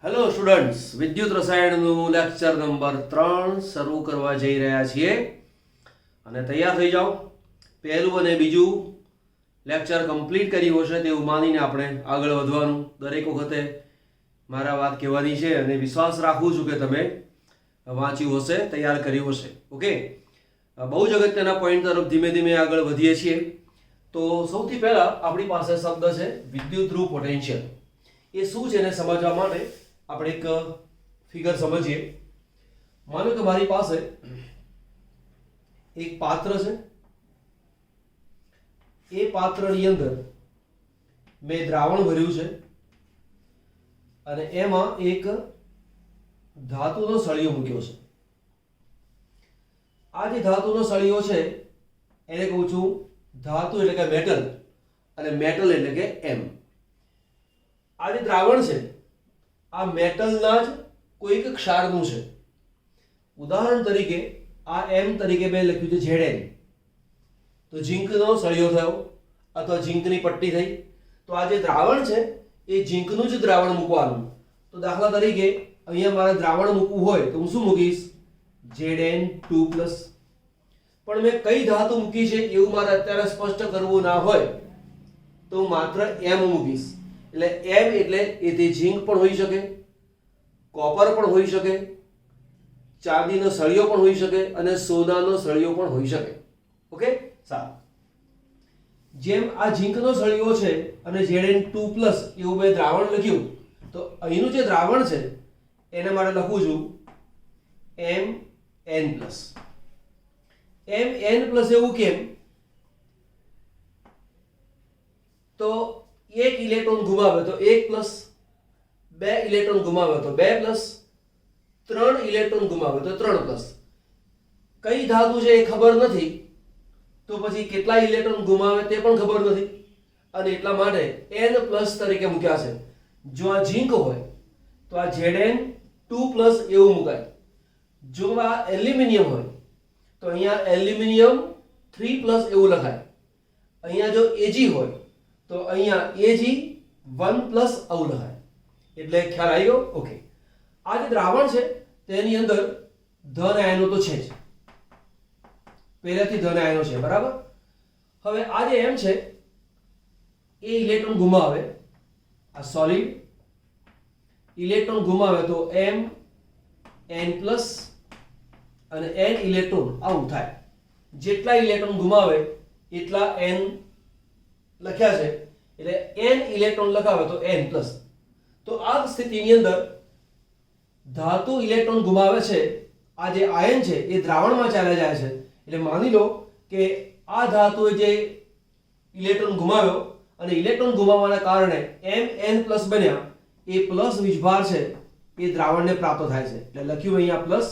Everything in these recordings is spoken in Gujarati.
હેલો સ્ટુડન્ટ્સ, વિદ્યુત રસાયણનું લેક્ચર નંબર 3 શરૂ કરવા જઈ રહ્યા છીએ અને તૈયાર થઈ જાઓ. પહેલું અને બીજું લેક્ચર કમ્પ્લીટ કર્યું હશે તેવું માનીને આપણે આગળ વધવાનું. દરેક વખતે મારા વાત કહેવાની છે અને વિશ્વાસ રાખું છું કે તમે વાંચ્યું હશે, તૈયાર કર્યું હશે. ઓકે, બહુ જ અગત્યના પોઈન્ટ તરફ ધીમે ધીમે આગળ વધીએ છીએ. તો સૌથી પહેલા આપણી પાસે શબ્દ છે વિદ્યુત ધ્રુવ પોટેન્શિયલ. એ શું છે એને સમજવા માટે આપણે એક ફિગર સમજીએ. માનો કે મારી પાસે એક પાત્ર છે. એ પાત્રની અંદર મેં દ્રાવણ ભર્યું છે અને એમાં એક ધાતુનો સળિયો મૂક્યો છે. આ જે ધાતુનો સળિયો છે એને કહું છું ધાતુ એટલે કે મેટલ, અને મેટલ એટલે કે એમ. આ જે દ્રાવણ છે આ મેટલના જ કોઈક ક્ષારનું છે. ઉદાહરણ તરીકે આ એમ તરીકે મેં લખ્યું છે Zn, તો ઝીંકનો સળિયો થયો અથવા ઝીંકની પટ્ટી થઈ. તો આ જે દ્રાવણ છે એ ઝીંકનું જ દ્રાવણ મૂકવાનું. તો દાખલા તરીકે અહીંયા મારે દ્રાવણ મૂકવું હોય તો હું શું મૂકીશ? Zn2+. પણ મેં કઈ ધાતુ મૂકી છે એવું મારે અત્યારે સ્પષ્ટ કરવું ના હોય તો હું માત્ર એમ મૂકીશ. એટલે એમ એટલે એ તે ઝીંક પણ હોઈ શકે, કોપર પણ હોઈ શકે, ચાંદીનો સળિયો પણ હોઈ શકે અને સોનાનો સળિયો પણ હોઈ શકે. ઓકે, સારું. જેમ આ ઝીંકનો સળિયો છે અને Zn2+ એવું મેં દ્રાવણ લખ્યું, તો અહીંનું જે દ્રાવણ છે એને મારે લખવું છું Mn+. Mn+ એવું કેમ? તો એક ઇલેક્ટ્રોન ગુમાવે તો 1+, બે ઇલેક્ટ્રોન ગુમાવે તો 2+, ત્રણ ઇલેક્ટ્રોન ગુમાવે તો 3+. કઈ ધાતુ છે એ ખબર નથી તો પછી કેટલા ઇલેક્ટ્રોન ગુમાવે તે પણ ખબર નથી, અને એટલા માટે N+ તરીકે મૂક્યા છે. જો આ ઝીંક હોય તો આ Zn2+ એવું મુકાય. જો આ એલ્યુમિનિયમ હોય તો અહીંયા એલ્યુમિનિયમ 3+ એવું લખાય. અહીંયા જો Ag હોય તો અહીંયા Ag1+ આવું લખાય. એટલે ખ્યાલ આવી ગયો? ઓકે. આ જે દ્રાવણ છે તેની અંદર ધન આયનો તો છે જ, પહેલેથી ધન આયનો છે, બરાબર. હવે આ જે એમ છે એ ઇલેક્ટ્રોન ગુમાવે, આ સોલિડ ઇલેક્ટ્રોન ગુમાવે તો Mn+ અને n ઇલેક્ટ્રોન આવું થાય. જેટલા ઇલેક્ટ્રોન ગુમાવે એટલા n લખ્યા છે, એટલે n ઇલેક્ટ્રોન લખાવે તો n+. તો આ સ્થિતિની અંદર ધાતુ ઇલેક્ટ્રોન ગુમાવે છે, આ જે આયન છે એ દ્રાવણમાં ચાલ્યા જાય છે. એટલે માની લો કે આ ધાતુએ જે ઇલેક્ટ્રોન ગુમાવ્યો અને ઇલેક્ટ્રોન ગુમાવવાના કારણે Mn+ બન્યા, એ પ્લસ વીજભાર છે એ દ્રાવણને પ્રાપ્ત થાય છે. એટલે લખ્યું અહીંયા પ્લસ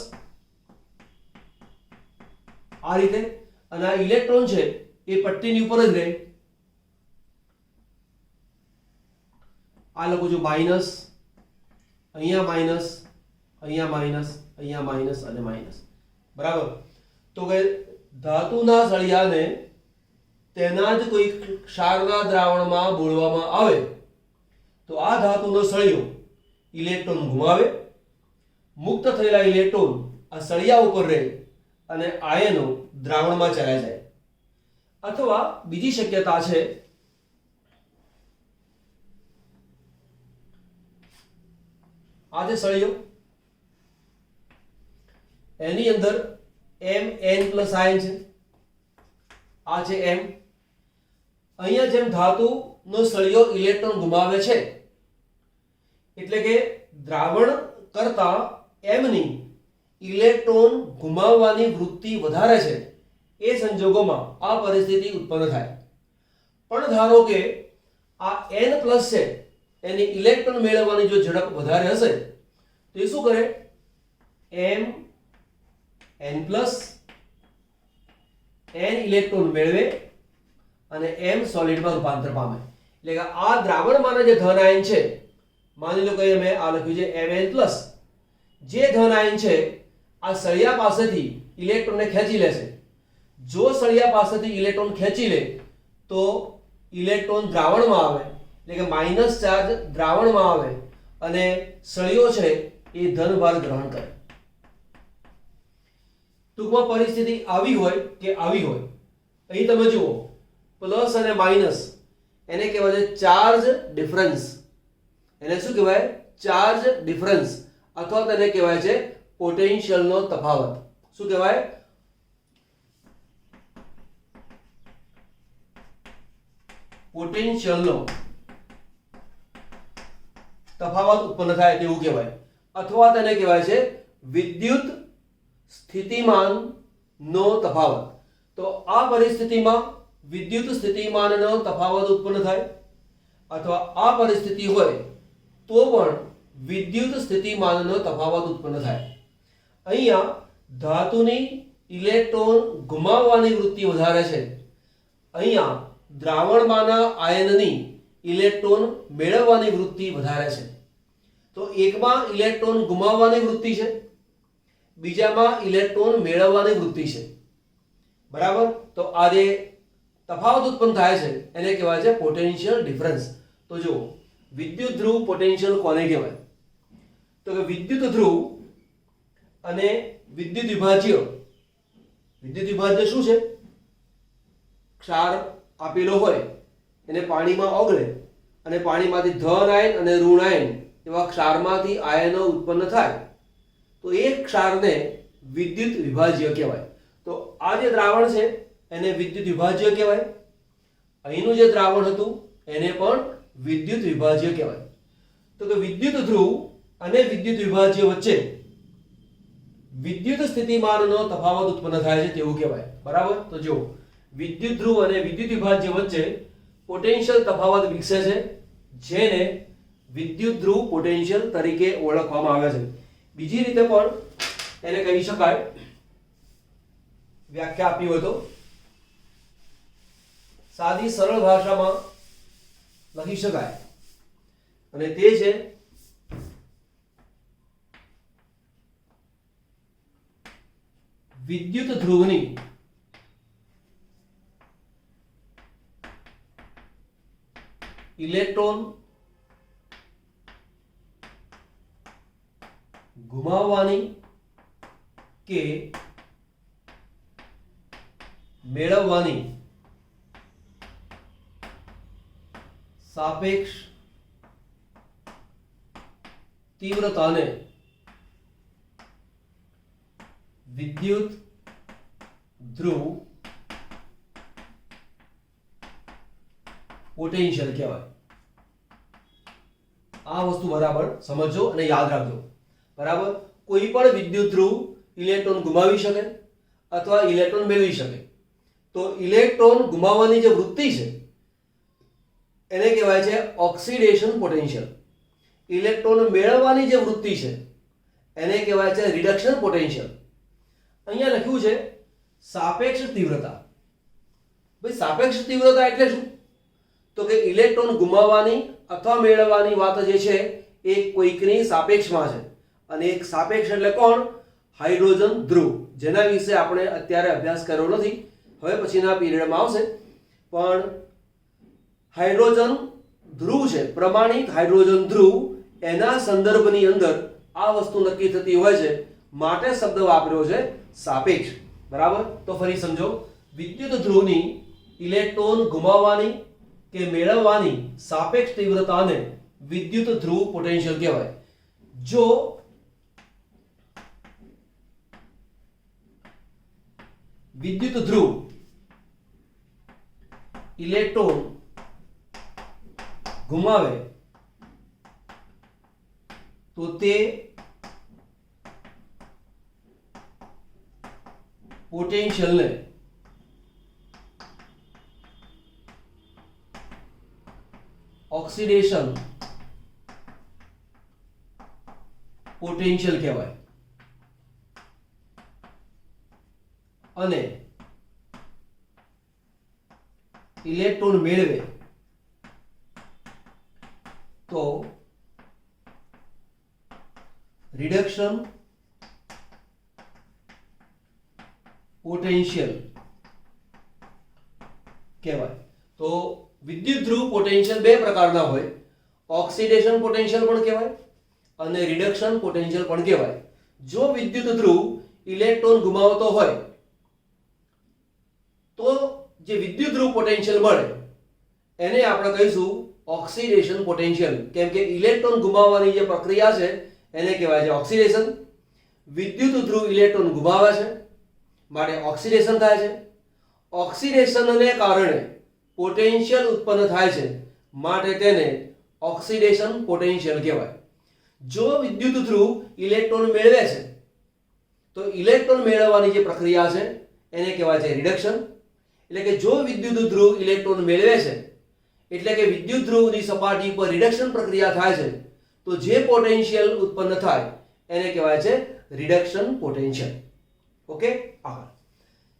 આ રીતે, અને આ ઇલેક્ટ્રોન છે એ પટ્ટીની ઉપર જ રહે. આ લખું છું માઇનસ, અહીંયા માઇનસ, અહીંયા માઇનસ, અહીંયા માઇનસ અને માઇનસ, બરાબર. તો કે ધાતુના સળિયાને તેના જ કોઈ ક્ષારના દ્રાવણમાં બોળવામાં આવે તો આ ધાતુનો સળિયો ઇલેક્ટ્રોન ગુમાવે, મુક્ત થયેલા ઇલેક્ટ્રોન આ સળિયા ઉપર રહે અને આયનો દ્રાવણમાં ચાલ્યા જાય. અથવા બીજી શક્યતા છે, આ જે સળિયો એની અંદર Mn+ આયન છે, આ છે M. અહીંયા જેમ ધાતુનો સળિયો ઇલેક્ટ્રોન ગુમાવે છે એટલે કે દ્રાવણ કરતા M ની ઇલેક્ટ્રોન ગુમાવવાની વૃત્તિ વધારે છે, એ સંજોગોમાં આ પરિસ્થિતિ ઉત્પન્ન થાય. પણ ધારો કે આ N+ છે એની ઇલેક્ટ્રોન મેળવવાની જો ઝડપ વધારે હશે તો એ શું કરે? Mn+ n ઇલેક્ટ્રોન મેળવે અને M સોલિડમાં રૂપાંતર પામે. એટલે કે આ દ્રાવણમાંના જે ધન આયન છે, માની લો કે મેં આ લખ્યું છે Mn+, જે ધન આયન છે આ સળિયા પાસેથી ઇલેક્ટ્રોનને ખેંચી લેશે. જો સળિયા પાસેથી ઇલેક્ટ્રોન ખેંચી લે તો ઇલેક્ટ્રોન દ્રાવણમાં આવે એટલે કે માઇનસ ચાર્જ દ્રાવણમાં આવે અને સળિયો છે એ ધનભાર ગ્રહણ કરે. ટૂંકમાં પરિસ્થિતિ આવી હોય કે આવી હોય. અહીં તમે જુઓ પ્લસ અને માઇનસ એને કહેવાય છે ચાર્જ ડિફરન્સ. એને શું કહેવાય? ચાર્જ ડિફરન્સ અથવા તેને કહેવાય છે પોટેન્શિયલનો તફાવત. શું કહેવાય? પોટેન્શિયલનો તફાવત ઉત્પન્ન થાય તેવું કહેવાય. અથવા તેને કહેવાય છે વિદ્યુત સ્થિતિમાનનો તફાવત. તો આ પરિસ્થિતિમાં વિદ્યુત સ્થિતિમાનનો તફાવત ઉત્પન્ન થાય અથવા આ પરિસ્થિતિ હોય તો પણ વિદ્યુત સ્થિતિમાનનો તફાવત ઉત્પન્ન થાય. અહીંયા ધાતુની ઇલેક્ટ્રોન ગુમાવવાની વૃત્તિ વધારે છે. અહીંયા દ્રાવણમાંના આયનની ઇલેક્ટ્રોન મેળવવાની વૃત્તિ વધારે છે. તો એકમાં ઇલેક્ટ્રોન ગુમાવવાની વૃત્તિ છે, બીજામાં ઇલેક્ટ્રોન મેળવવાની વૃત્તિ છે. બરાબર? તો આ જે તફાવત ઉત્પન્ન થાય છે એને કહેવાય છે પોટેન્શિયલ ડિફરન્સ. તો જો વિદ્યુત ધ્રુવ પોટેન્શિયલ કોને કહેવાય? તો કે વિદ્યુત ધ્રુવ અને વિદ્યુત વિભાજ્ય. વિદ્યુત વિભાજ્ય શું છે? ક્ષાર આપેલો હોય એને પાણીમાં ઓગળે અને પાણીમાંથી ધન આયન અને ઋણ આયન એવા ક્ષારમાંથી આયનો ઉત્પન્ન થાય તો એ ક્ષારને વિદ્યુત વિભાજ્ય કહેવાય. તો આ જે દ્રાવણ છે એને વિદ્યુત વિભાજ્ય કહેવાય. અહીંનું જે દ્રાવણ હતું એને પણ વિદ્યુત વિભાજ્ય કહેવાય. તો કે વિદ્યુત ધ્રુવ અને વિદ્યુત વિભાજ્ય વચ્ચે વિદ્યુત સ્થિતિમાનનો તફાવત ઉત્પન્ન થાય છે તેવું કહેવાય. બરાબર? તો જો વિદ્યુત ધ્રુવ અને વિદ્યુત વિભાજ્ય વચ્ચે પોટેન્શિયલ તફાવત વિકસે છે જેને વિદ્યુત ધ્રુવ પોટેન્શિયલ તરીકે ઓળખવામાં આવે છે. બીજી રીતે પણ એને કહી શકાય, વ્યાખ્યા આપી હોય તો સાદી સરળ ભાષામાં લખી શકાય અને તે છે વિદ્યુત ધ્રુવની ઇલેક્ટ્રોન ગુમાવવાની કે મેળવવાની સાપેક્ષ તીવ્રતાને વિદ્યુત ધ્રુવ પોટેન્શિયલ કહેવાય. આ વસ્તુ બરાબર સમજો અને યાદ રાખજો. બરાબર? કોઈ પણ વિદ્યુત ધ્રુવ ઇલેક્ટ્રોન ગુમાવી શકે અથવા ઇલેક્ટ્રોન મેળવી શકે. તો ઇલેક્ટ્રોન ગુમાવવાની જે વૃત્તિ છે એને કહેવાય છે ઓક્સિડેશન પોટેન્શિયલ. ઇલેક્ટ્રોન મેળવવાની જે વૃત્તિ છે એને કહેવાય છે રિડક્શન પોટેન્શિયલ. અહીંયા લખ્યું છે સાપેક્ષ તીવ્રતા. ભાઈ સાપેક્ષ તીવ્રતા એટલે શું? તો કે ઇલેક્ટ્રોન ગુમાવવાની અથવા મેળવવાની વાત જે છે એ કોઈકની સાપેક્ષમાં છે. અને એક સાપેક્ષ એટલે કોણ? હાઇડ્રોજન ધ્રુવ, જેના વિશે આપણે અત્યારે અભ્યાસ કર્યો નથી, હવે પછીના પીરિયડમાં આવશે. પણ હાઇડ્રોજન ધ્રુવ છે, પ્રમાણિત હાઇડ્રોજન ધ્રુવ, એના સંદર્ભની અંદર આ વસ્તુ નક્કી થતી હોય છે, માટે શબ્દ વાપર્યો છે સાપેક્ષ. બરાબર? તો ફરી સમજો, વિદ્યુત ધ્રુવની ઇલેક્ટ્રોન ગુમાવવાની કે મેળવવાની સાપેક્ષ તીવ્રતાને વિદ્યુત ધ્રુવ પોટેન્શિયલ કહેવાય. જો વિદ્યુત ધ્રુવ ઇલેક્ટ્રોન ગુમાવે તો તે પોટેન્શિયલને ઓક્સિડેશન પોટેન્શિયલ કહેવાય. અને ઇલેક્ટ્રોન મેળવે તો રિડક્શન પોટેન્શિયલ કહેવાય. તો વિદ્યુત ધ્રુવ પોટેન્શિયલ બે પ્રકારના હોય. ઓક્સિડેશન પોટેન્શિયલ પણ કહેવાય અને રિડક્શન પોટેન્શિયલ પણ કહેવાય. જો વિદ્યુત ધ્રુવ ઇલેક્ટ્રોન ગુમાવતો હોય તો જે વિદ્યુત ધ્રુવ પોટેન્શિયલ મળે એને આપણે કહીશું ઓક્સિડેશન પોટેન્શિયલ. કેમ કે ઇલેક્ટ્રોન ગુમાવવાની જે પ્રક્રિયા છે એને કહેવાય છે ઓક્સિડેશન. વિદ્યુત ધ્રુવ ઇલેક્ટ્રોન ગુમાવે છે માટે ઓક્સિડેશન થાય છે. ઓક્સિડેશનને કારણે પોટેન્શિયલ ઉત્પન્ન થાય છે માટે તેને ઓક્સિડેશન પોટેન્શિયલ કહેવાય. જો વિદ્યુત ધ્રુવ ઇલેક્ટ્રોન મેળવે છે તો ઇલેક્ટ્રોન મેળવવાની જે પ્રક્રિયા છે એને કહેવાય છે રિડક્શન. એટલે કે જો વિદ્યુત ધ્રુવ ઇલેક્ટ્રોન મેળવે છે એટલે કે વિદ્યુત ધ્રુવની સપાટી પર રિડક્શન પ્રક્રિયા થાય છે તો જે પોટેન્શિયલ ઉત્પન્ન થાય એને કહેવાય છે રિડક્શન પોટેન્શિયલ. ઓકે, આગળ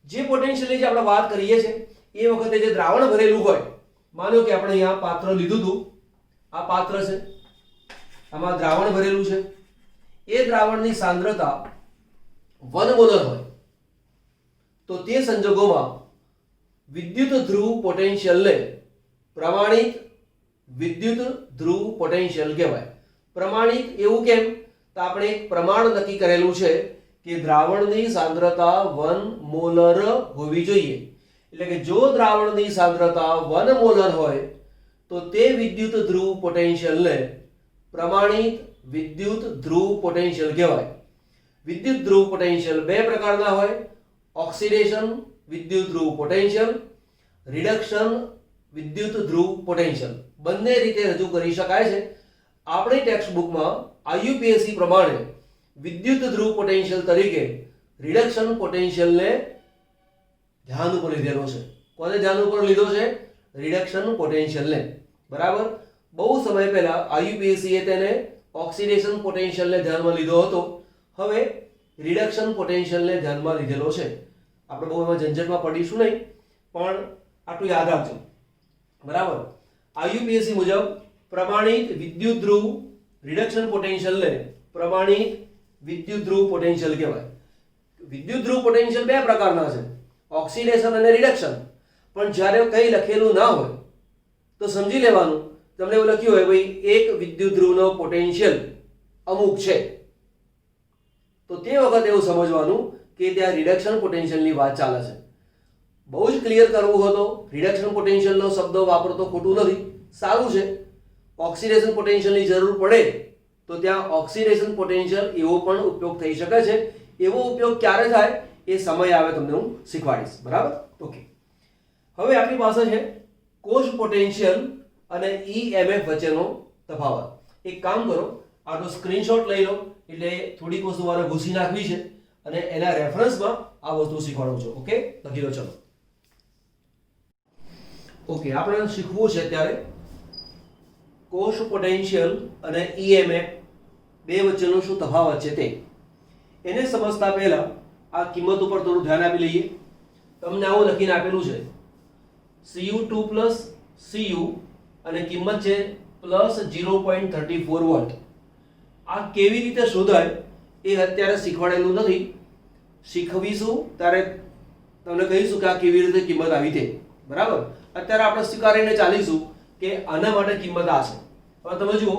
જે પોટેન્શિયલની જે આપણે વાત કરીએ છીએ એ વખતે જે દ્રાવણ ભરેલું હોય, માનો કે આપણે અહીંયા પાત્ર લીધું હતું, આ પાત્ર છે, આમાં દ્રાવણ ભરેલું છે, એ દ્રાવણની સાંદ્રતા 1 મોલર હોય તો તે સંજોગોમાં વિદ્યુત ધ્રુવ પોટેન્શિયલને પ્રમાણિત વિદ્યુત ધ્રુવ પોટેન્શિયલ કહેવાય. પ્રમાણિત એવું કેમ? તો આપણે એક પ્રમાણ નક્કી કરેલું છે કે દ્રાવણની સાંદ્રતા 1 મોલર હોવી જોઈએ. એટલે કે જો દ્રાવણની સાંદ્રતા 1 મોલર હોય તો તે વિદ્યુત ધ્રુવ પોટેન્શિયલને પ્રમાણિત વિદ્યુત ધ્રુવ પોટેન્શિયલ કહેવાય. વિદ્યુત ધ્રુવ પોટેન્શિયલ બે પ્રકારના હોય: ઓક્સિડેશન વિદ્યુત ધ્રુવ પોટેન્શિયલ, રિડક્શન વિદ્યુત ધ્રુવ પોટેન્શિયલ. બંને રીતે રજૂ કરી શકાય છે. આપણી ટેક્સ્ટ બુકમાં IUPAC પ્રમાણે વિદ્યુત ધ્રુવ પોટેન્શિયલ તરીકે રિડક્શન પોટેન્શિયલને ધ્યાન ઉપર લીધેલો છે. કોને ધ્યાન ઉપર લીધો છે? રિડક્શન પોટેન્શિયલને. બરાબર. બહુ સમય પહેલા IUPAC એ તેને ઓક્સિડેશન પોટેન્શિયલને ધ્યાનમાં લીધો હતો. હવે રિડક્શન પોટેન્શિયલને ધ્યાનમાં લીધેલો છે. આપણે બહુ એમાં ઝંઝટમાં પડીશું નહીં, પણ આટલું યાદ રાખજો. બરાબર. IUPAC મુજબ પ્રમાણિત વિદ્યુત ધ્રુવ રિડક્શન પોટેન્શિયલને પ્રમાણિત વિદ્યુત ધ્રુવ પોટેન્શિયલ કહેવાય. વિદ્યુત ધ્રુવ પોટેન્શિયલ બે પ્રકારના છે: ઓક્સિડેશન અને રિડક્શન. પણ જ્યારે કંઈ લખેલું ના હોય તો સમજી લેવાનું, તમને એવું લખ્યું હોય ભાઈ એક વિદ્યુત ધ્રુવનો પોટેન્શિયલ અમુક છે, તો તે વખતે એવું સમજવાનું કે ત્યાં રિડક્શન પોટેન્શિયલની વાત ચાલે છે. બહુ જ ક્લિયર કરવું હોય તો રિડક્શન પોટેન્શિયલનો શબ્દ વાપરતો ખોટું નથી, સારું છે. ઓક્સિડેશન પોટેન્શિયલની જરૂર પડે તો ત્યાં ઓક્સિડેશન પોટેન્શિયલ એવો પણ ઉપયોગ થઈ શકે છે. એવો ઉપયોગ ક્યારે થાય એ સમય આવે તમને હું શીખવાડીશ. બરાબર. ઓકે, હવે આપણી પાસે છે કોષ પોટેન્શિયલ અને EMF વચ્ચેનો તફાવત. એક કામ કરો, આનો સ્ક્રીનશોટ લઈ લો, એટલે થોડીક વસ્તુ મારે ભૂસી નાખવી છે અને એના રેફરન્સમાં આ વસ્તુ શીખવાડું છું. ઓકે, લખી લો. ચલો. ઓકે, આપણે શીખવું છે ત્યારે કોષ પોટેન્શિયલ અને EMF બે વચ્ચેનો શું તફાવત છે તે. એને સમજતા પહેલા આ કિંમત ઉપર થોડું ધ્યાન આપી લઈએ. તમને આવું લખીને આપેલું છે Cu2 Cu અને કિંમત છે +0.34 વોલ્ટ. આ કેવી રીતે શોધાય એ અત્યારે શીખવાડેલું નથી, શીખવીશું ત્યારે તમને કહીશું કે આ કેવી રીતે કિંમત આવી તે. બરાબર. અત્યારે આપણે સ્વીકારીને ચાલીશું કે આના માટે કિંમત આ છે. હવે તમે જુઓ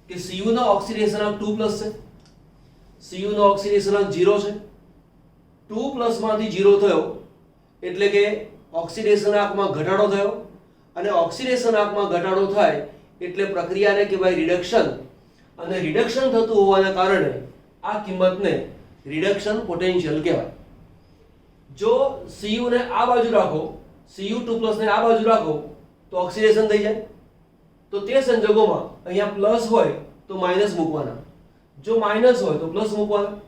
કે Cu નો ઓક્સિડેશનાંક 2+ છે, Cu નો ઓક્સિડેશનાંક 0 છે. 2+ માંથી 0 થયો એટલે કે ઓક્સિડેશનાંકમાં ઘટાડો થયો, અને ઓક્સિડેશનાંકમાં ઘટાડો થાય એટલે પ્રક્રિયાને કહેવાય રિડક્શન, અને રિડક્શન થતું હોવાના કારણે આ કિંમતને રિડક્શન પોટેન્શિયલ કહેવાય. જો Cu ને આ બાજુ રાખો, Cu2+ ને આ બાજુ રાખો તો ઓક્સિડેશન થઈ જાય. તો તે સંજોગોમાં અહીંયા પ્લસ હોય તો માઇનસ મૂકવાના, જો માઇનસ હોય તો પ્લસ મૂકવાના.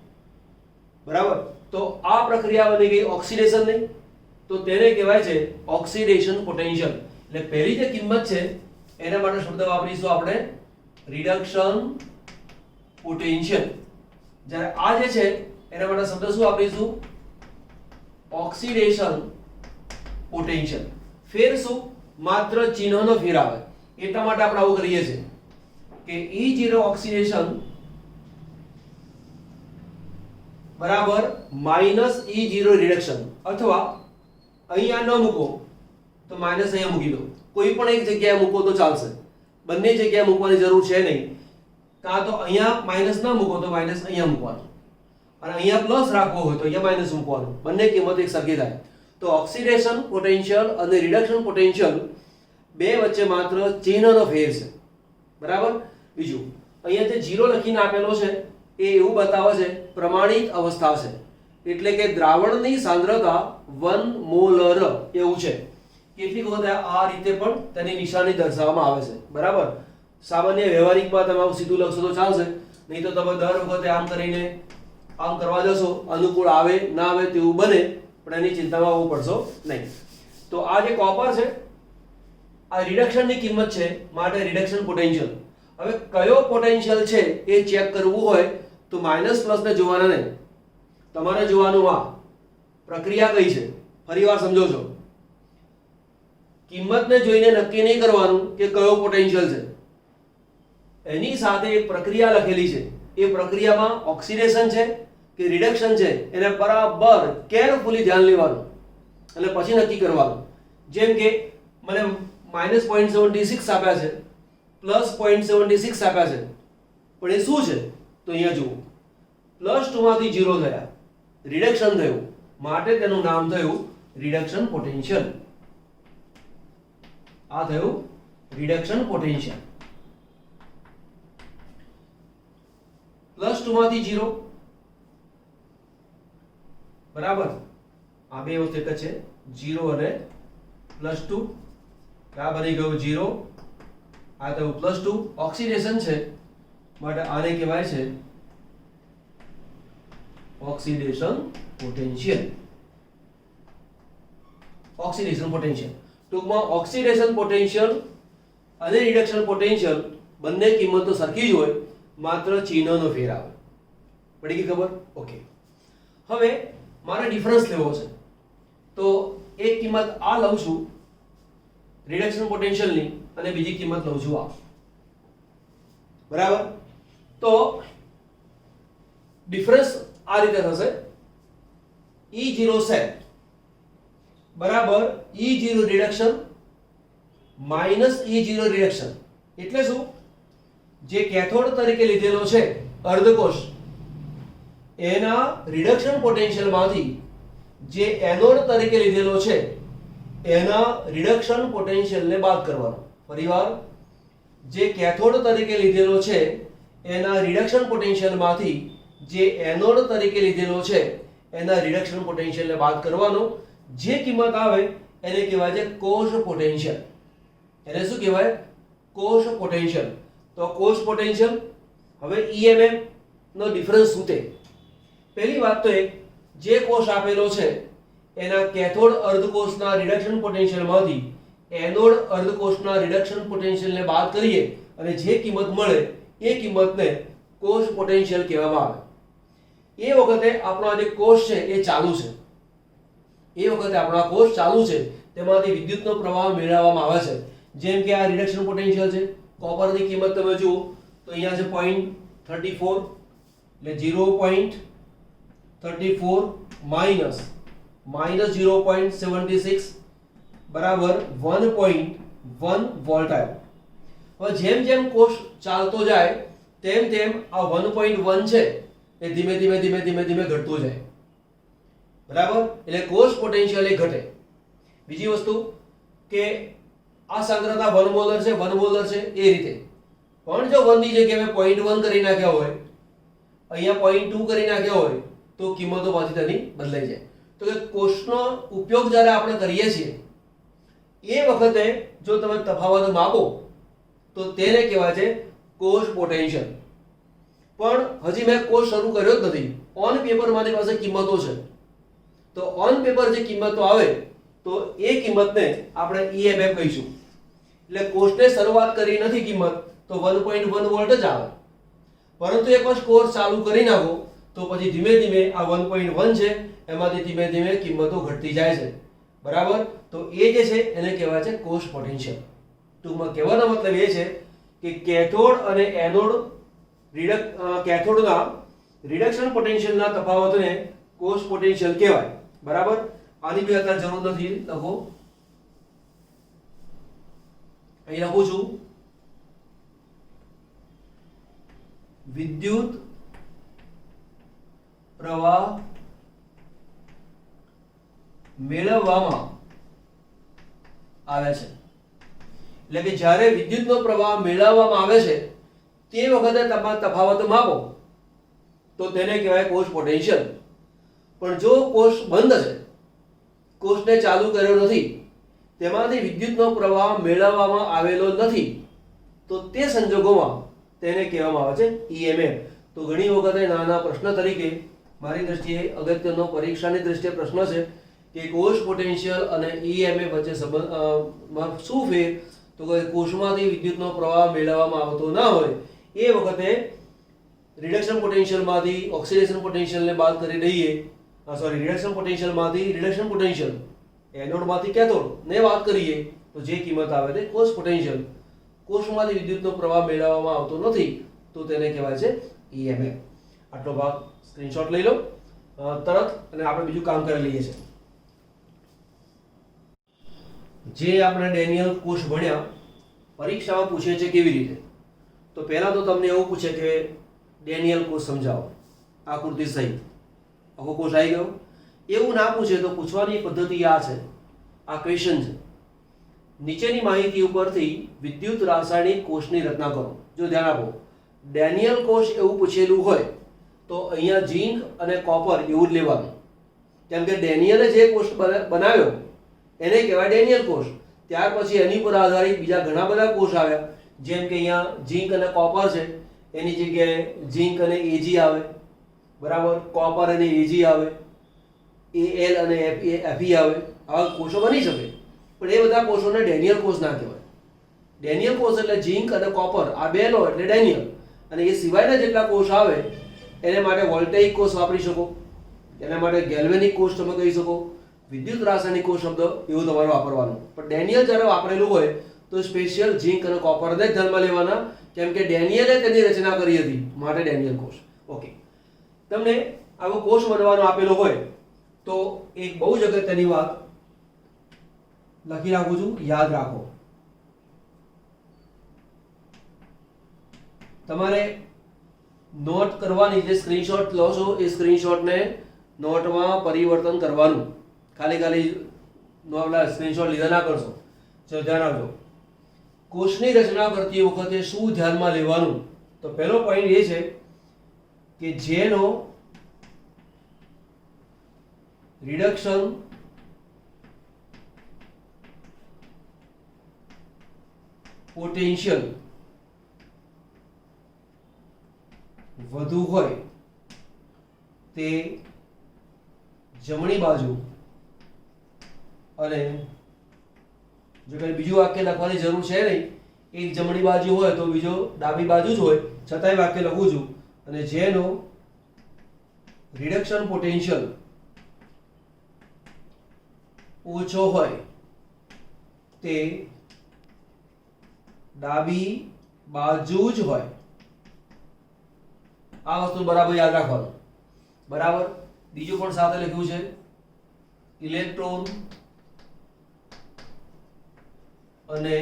બરાબર. તો આ પ્રક્રિયા બની ગઈ ઓક્સિડેશન ની, તો તેને કહેવાય છે ઓક્સિડેશન પોટેન્શિયલ. એટલે પહેલી જે કિંમત છે એના માટે શબ્દ વાપરીશું આપણે રિડક્શન પોટેન્શિયલ. જ્યારે આ જે છે એના માટે શબ્દ શું વાપરીશું? Oxidation potential. ફેર શું? માત્ર ચિહ્નનો ફેર આવે. એટલા માટે આપણે આવું કરીએ છીએ કે E0 ઓક્સિડેશન બરાબર -E0 રિડક્શન, અથવા અહીંયા ન મૂકો તો માઇનસ અહીંયા મૂકી દો. કોઈ પણ એક જગ્યાએ મૂકો તો ચાલશે, બંને જગ્યાએ મૂકવાની જરૂર છે નહીં. કાં તો અહીંયા માઇનસ ના મૂકો તો માઇનસ અહીંયા મૂકવાનું, અને અહીંયા પ્લસ રાખવો હોય તો અહીંયા માઇનસ મૂકવાનું, બંને કિંમત એક સરખી થાય. તો ઓક્સિડેશન પોટેન્શિયલ અને રિડક્શન પોટેન્શિયલ બે વચ્ચે માત્ર ચિહ્નનો ફેર છે. બરાબર. બીજું અહીંયા જે 0 લખીને આપેલો છે એ એવું બતાવે છે પ્રમાણિત અવસ્થા છે, એટલે કે દ્રાવણની સાંદ્રતા 1 મોલર એવું છે. કેટલીક વખત આ રીતે પણ તેની નિશાની દર્શાવવામાં આવે છે. બરાબર. સામાન્ય વ્યવહારિકમાં તમે આવું સીધું લખશો તો ચાલશે, નહીં તો તમે દર વખતે આમ કરીને આમ કરવા જશો, અનુકૂળ આવે ના આવે તેવું બને, પણ એની ચિંતામાં આવવું પડશો નહીં. તો આ જે કોપર છે આ રિડક્શનની કિંમત છે, માટે રિડક્શન પોટેન્શિયલ. હવે કયો પોટેન્શિયલ છે એ ચેક કરવું હોય તો માઇનસ પ્લસ ને જોવાના નહીં, તમારે જોવાનું આ પ્રક્રિયા કઈ છે. ફરીવાર સમજો છો, કિંમતને જોઈને નક્કી નહીં કરવાનું કે કયો પોટેન્શિયલ છે, એની સાથે એક પ્રક્રિયા લખેલી છે, એ પ્રક્રિયામાં ઓક્સિડેશન છે કે રિડક્શન છે એને બરાબર કેરફુલી ધ્યાન લેવાનું અને પછી નક્કી કરવાનું. જેમ કે મને -0.76 આપ્યા છે, +0.76 આપ્યા છે, પણ એ શું છે તો અહીંયા જુઓ, +2 માંથી 0 થયા, રિડક્શન થયું, માટે તેનું નામ થયું રિડક્શન પોટેન્શિયલ. આ થયું રિડક્શન પોટેન્શિયલ. +2 માંથી 0, બરાબર. આ બે વસ્તુ એક જ છે, 0 અને +2. આ બની ગયું 0, આ થયું +2. ઓક્સિડેશન છે માટે આને કહેવાય છે ઓક્સિડેશન પોટેન્શિયલ. ઓક્સિડેશન પોટેન્શિયલ ટૂંકમાં ઓક્સિડેશન પોટેન્શિયલ અને રિડક્શન પોટેન્શિયલ બંને કિંમતો સરખી જ હોય, માત્ર ચિહ્નનો ફેર આવે. પડી ગઈ ખબર? ઓકે. હવે મારે ડિફરન્સ લેવો છે, તો એક કિંમત આ લઉં છું રિડક્શન પોટેન્શિયલની અને બીજી કિંમત લઉં છું આ. બરાબર. તો ડિફરન્સ આ રીતે થશે, E0 સેટ બરાબર E0 reduction minus E0 reduction. એટલે શું? જે કેથોડ તરીકે લીધેલો છે અર્ધકોષ, એના રિડક્શન પોટેન્શિયલમાંથી જે એનોડ તરીકે લીધેલો છે એના રિડક્શન પોટેન્શિયલને બાદ કરવાનો. ફરીવાર, જે કેથોડ તરીકે લીધેલો છે એના રિડક્શન પોટેન્શિયલમાંથી જે એનોડ તરીકે લીધેલો છે એના રિડક્શન પોટેન્શિયલને બાદ કરવાનો. જે કિંમત આવે એને કહેવાય છે કોષ પોટેન્શિયલ. એને શું કહેવાય? કોષ પોટેન્શિયલ. તો કોષ પોટેન્શિયલ. હવે EMF નો ડિફરન્સ શું છે? પહેલી વાત તો એક, જે કોષ આપેલો છે એના કેથોડ અર્ધકોષના રિડક્શન પોટેન્શિયલમાંથી એનોડ અર્ધકોષના રિડક્શન પોટેન્શિયલને બાદ કરીએ અને જે કિંમત મળે એ કિંમતને કોષ પોટેન્શિયલ કહેવામાં આવે. એ વખતે આપણો આ જે કોષ છે એ ચાલુ છે, એ વખતે આપણો આ કોષ ચાલુ છે, તેમાંથી વિદ્યુતનો પ્રવાહ મેળવવામાં આવે છે. જેમ કે આ રિડક્શન પોટેન્શિયલ છે, કોપરની કિંમત તમે જુઓ તો અહીંયા છે 0.34, એટલે 0.34 માઇનસ -0.76 બરાબર 1.1 વોલ્ટાઇલ. હવે જેમ જેમ કોષ ચાલતો જાય તેમ તેમ આ 1.1 છે એ ધીમે ધીમે ધીમે ધીમે ધીમે ઘટતો જાય. બરાબર. એટલે કોષ પોટેન્શિયલ એ ઘટે. બીજી વસ્તુ કે આ સાંદ્રતા 1 મોલર છે, 1 મોલર છે એ રીતે, પણ જો 1 ની જગ્યાએ 0.1 કરી નાખ્યા હોય, અહીંયા 0.2 કરી નાખ્યા હોય તો કિંમતો પાછી તેની બદલાઈ જાય. તો કે કોષનો ઉપયોગ જ્યારે આપણે કરીએ છીએ એ વખતે જો તમે તફાવત માપો તો તેને કહેવાય છે કોષ પોટેન્શિયલ. પણ હજી મેં કોર્સ શરૂ કર્યો જ નથી. ઓન પેપર મારી પાસે કિંમતો છે, તો ઓન પેપર જે કિંમતો આવે તો એ કિંમતને આપણે EMF કહીશું. એટલે કોર્સને શરૂઆત કરી નથી કિંમત તો 1.1 વોલ્ટ જ આવે, પરંતુ એક વખત કોર્સ ચાલુ કરી નાખો તો પછી ધીમે ધીમે આ 1.1 છે એમાંથી ધીમે ધીમે કિંમતો ઘટતી જાય છે. બરાબર. તો એ જે છે એને કહેવાય છે કોષ પોટેન્શિયલ. ટૂંકમાં કહેવાનો મતલબ એ છે કે કેથોડ અને એનોડ કેથોડના રિડક્શન પોટેન્શિયલના તફાવતને કોષ પોટેન્શિયલ કહેવાય. બરાબર. આની બી અત્યારે જરૂર નથી, લખો. અહીં લખું છું વિદ્યુત પ્રવાહ મેળવવામાં આવે છે, એટલે કે જ્યારે વિદ્યુતનો પ્રવાહ મેળવવામાં આવે છે તે વખતે તમારે તફાવત માપો તો તેને કહેવાય કોષ પોટેન્શિયલ. પણ જો કોષ બંધ છે, કોષને ચાલુ કર્યો નથી, તેમાંથી વિદ્યુતનો પ્રવાહ મેળવવામાં આવેલો નથી, તો તે સંજોગોમાં તેને કહેવામાં આવે છે EMF. તો ઘણી વખતે નાના પ્રશ્ન તરીકે મારી દ્રષ્ટિએ અગત્યનો પરીક્ષાની દ્રષ્ટિએ પ્રશ્ન છે કે કોષ પોટેન્શિયલ અને EMF વચ્ચે સંબંધમાં શું ફેર? તો કે કોષમાંથી વિદ્યુતનો પ્રવાહ મેળવવામાં આવતો ના હોય એ વખતે રિડક્શન પોટેન્શિયલમાંથી ઓક્સિડેશન પોટેન્શિયલને બાદ કરી દઈએ, રિડક્શન પોટેન્શિયલમાંથી રિડક્શન પોટેન્શિયલ, એનોડમાંથી કેથોડ ને વાત કરીએ તો જે કિંમત આવે તે કોષ પોટેન્શિયલ. કોષમાંથી વિદ્યુતનો પ્રવાહ મેળવવામાં આવતો નથી તો તેને કહેવાય છે EMF. આટલો ભાગ સ્ક્રીનશોટ લઈ લો તરત, અને આપણે બીજું કામ કરી લઈએ છીએ. જે આપણે ડેનિયલ કોષ ભણ્યા, પરીક્ષામાં પૂછે છે કેવી રીતે? તો પહેલા તો તમને એવું પૂછે કે ડેનિયલ કોષ સમજાવો, આકૃતિ સહિત. આખો કોષ આવી ગયો? એવું ના પૂછે તો પૂછવાની પદ્ધતિ આ છે, આ ક્વેશ્ચન છે. નીચેની માહિતી ઉપરથી વિદ્યુત રાસાયણિક કોષની રચના કરો. જો ધ્યાન આપો, ડેનિયલ કોષ એવું પૂછેલું હોય તો અહીંયા ઝીંક અને કોપર એવું જ લેવાનું, કેમ કે ડેનિયલે જે કોષ બનાવ્યો એને કહેવાય ડેનિયલ કોષ. ત્યાર પછી એની પર આધારિત બીજા ઘણા બધા કોષ આવ્યા, જેમ કે અહીંયા ઝીંક અને કોપર છે, એની જગ્યાએ ઝીંક અને Ag આવે, બરાબર, કોપર અને Ag આવે, Al અને Fe આવે. આવા કોષો બની શકે, પણ એ બધા કોષોને ડેનિયલ કોષ ના કહેવાય. ડેનિયલ કોષ એટલે ઝીંક અને કોપર, આ બે લો એટલે ડેનિયલ. અને એ સિવાયના જેટલા કોષ આવે એને માટે વોલ્ટેઇક કોષ વાપરી શકો, એના માટે ગેલ્વેનિક કોષ તમે કહી શકો, વિદ્યુત રાસાયણિક કોષ શબ્દ એવું તમારે વાપરવાનું. પણ ડેનિયલ જ્યારે વાપરેલું હોય તો સ્પેશિયલ ઝીંક અને કોપરને જ ધ્યાનમાં લેવાના, કેમ કે ડેનિયલે તેની રચના કરી હતી, માટે ડેનિયલ કોષ. ઓકે, તમને આવો કોષ બનવાનો આપેલો હોય તો એક બહુ જ અગત્યની વાત લખી રાખું છું, યાદ રાખો. તમારે નોટ કરવાની, જે સ્ક્રીનશોટ લો છો એ સ્ક્રીનશોટને નોટમાં પરિવર્તન કરવાનું. ખાલી સ્ક્રીનશોટ લીધા ના કરશો. ચલો ધ્યાન રાખજો, કોષની રચના કરતી વખતે શું ધ્યાનમાં લેવાનું? તો પહેલો પોઈન્ટ એ છે કે જેનો રિડક્શન પોટેન્શિયલ વધુ હોય તે જમણી બાજુ, અને જો કંઈ બીજું વાક્ય લખવાની જરૂર છે નહીં, એક જમણી બાજુ હોય તો બીજો ડાબી બાજુ જ હોય, છતાંય વાક્ય લખું છું. અને જેનો રિડક્શન પોટેન્શિયલ ઓછો હોય તે ડાબી બાજુ જ હોય. આ વસ્તુ બરાબર યાદ રાખવાનું. બરાબર, બીજું પણ સાથે લખ્યું છે, ઇલેક્ટ્રોન અને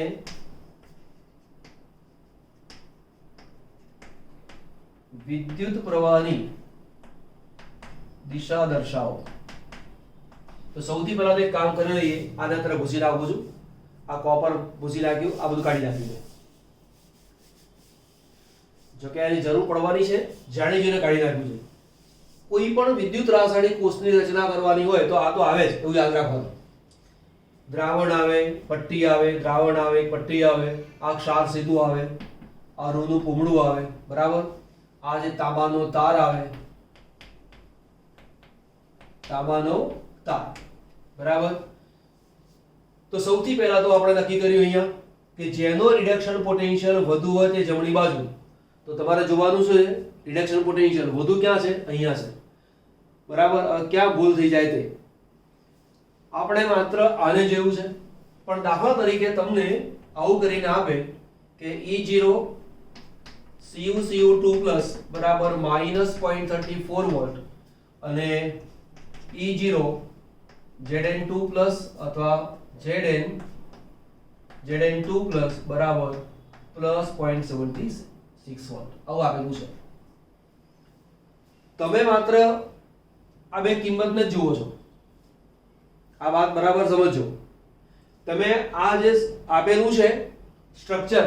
વિદ્યુત પ્રવાહની દિશા દર્શાવો. તો સૌથી પહેલા તો એક કામ કરી લઈએ, આને તરફ ભૂસી નાખું છું, આ કોપર ભૂસી નાખ્યું, આ બધું કાઢી નાખ્યું છે. જો કે આની જરૂર પડવાની છે, જાણી જોઈને કાઢી નાખ્યું છે. કોઈ પણ વિદ્યુત રાસાયણિક કોષની રચના કરવાની હોય તો આ તો આવે જ, એવું યાદ રાખવાનું. દ્રાવણ આવે, પટ્ટી આવે, દ્રાવણ આવે, પટ્ટી આવે, આ ક્ષાર સેતુ આવે, આ રૂનું પૂમડું આવે, બરાબર, આ જે તાંબાનો તાર આવે, તાંબાનો તાર, બરાબર. તો સૌથી પહેલા તો આપણે નક્કી કર્યું અહીંયા કે જેનો રિડક્શન પોટેન્શિયલ વધુ હોય તે જમણી બાજુ. તો તમારે જોવાનું છે રિડક્શન પોટેન્શિયલ વધુ ક્યાં છે? અહીંયા છે, બરાબર. ક્યાં ભૂલ થઈ જાય તે આપણે માત્ર આને જોયું છે, પણ દાખલા તરીકે તમને આવું કરીને આપે કે E0 CuCO2+ બરાબર -0.34 વોલ્ટ અને E0 Zn2+ અથવા Zn2+ બરાબર +0.76 વોલ્ટ, આવું આપેલું છે. તમે માત્ર આ બે કિંમતને જ જુઓ છો. આ વાત બરાબર સમજો. તમે આ જે આપેલું છે સ્ટ્રક્ચર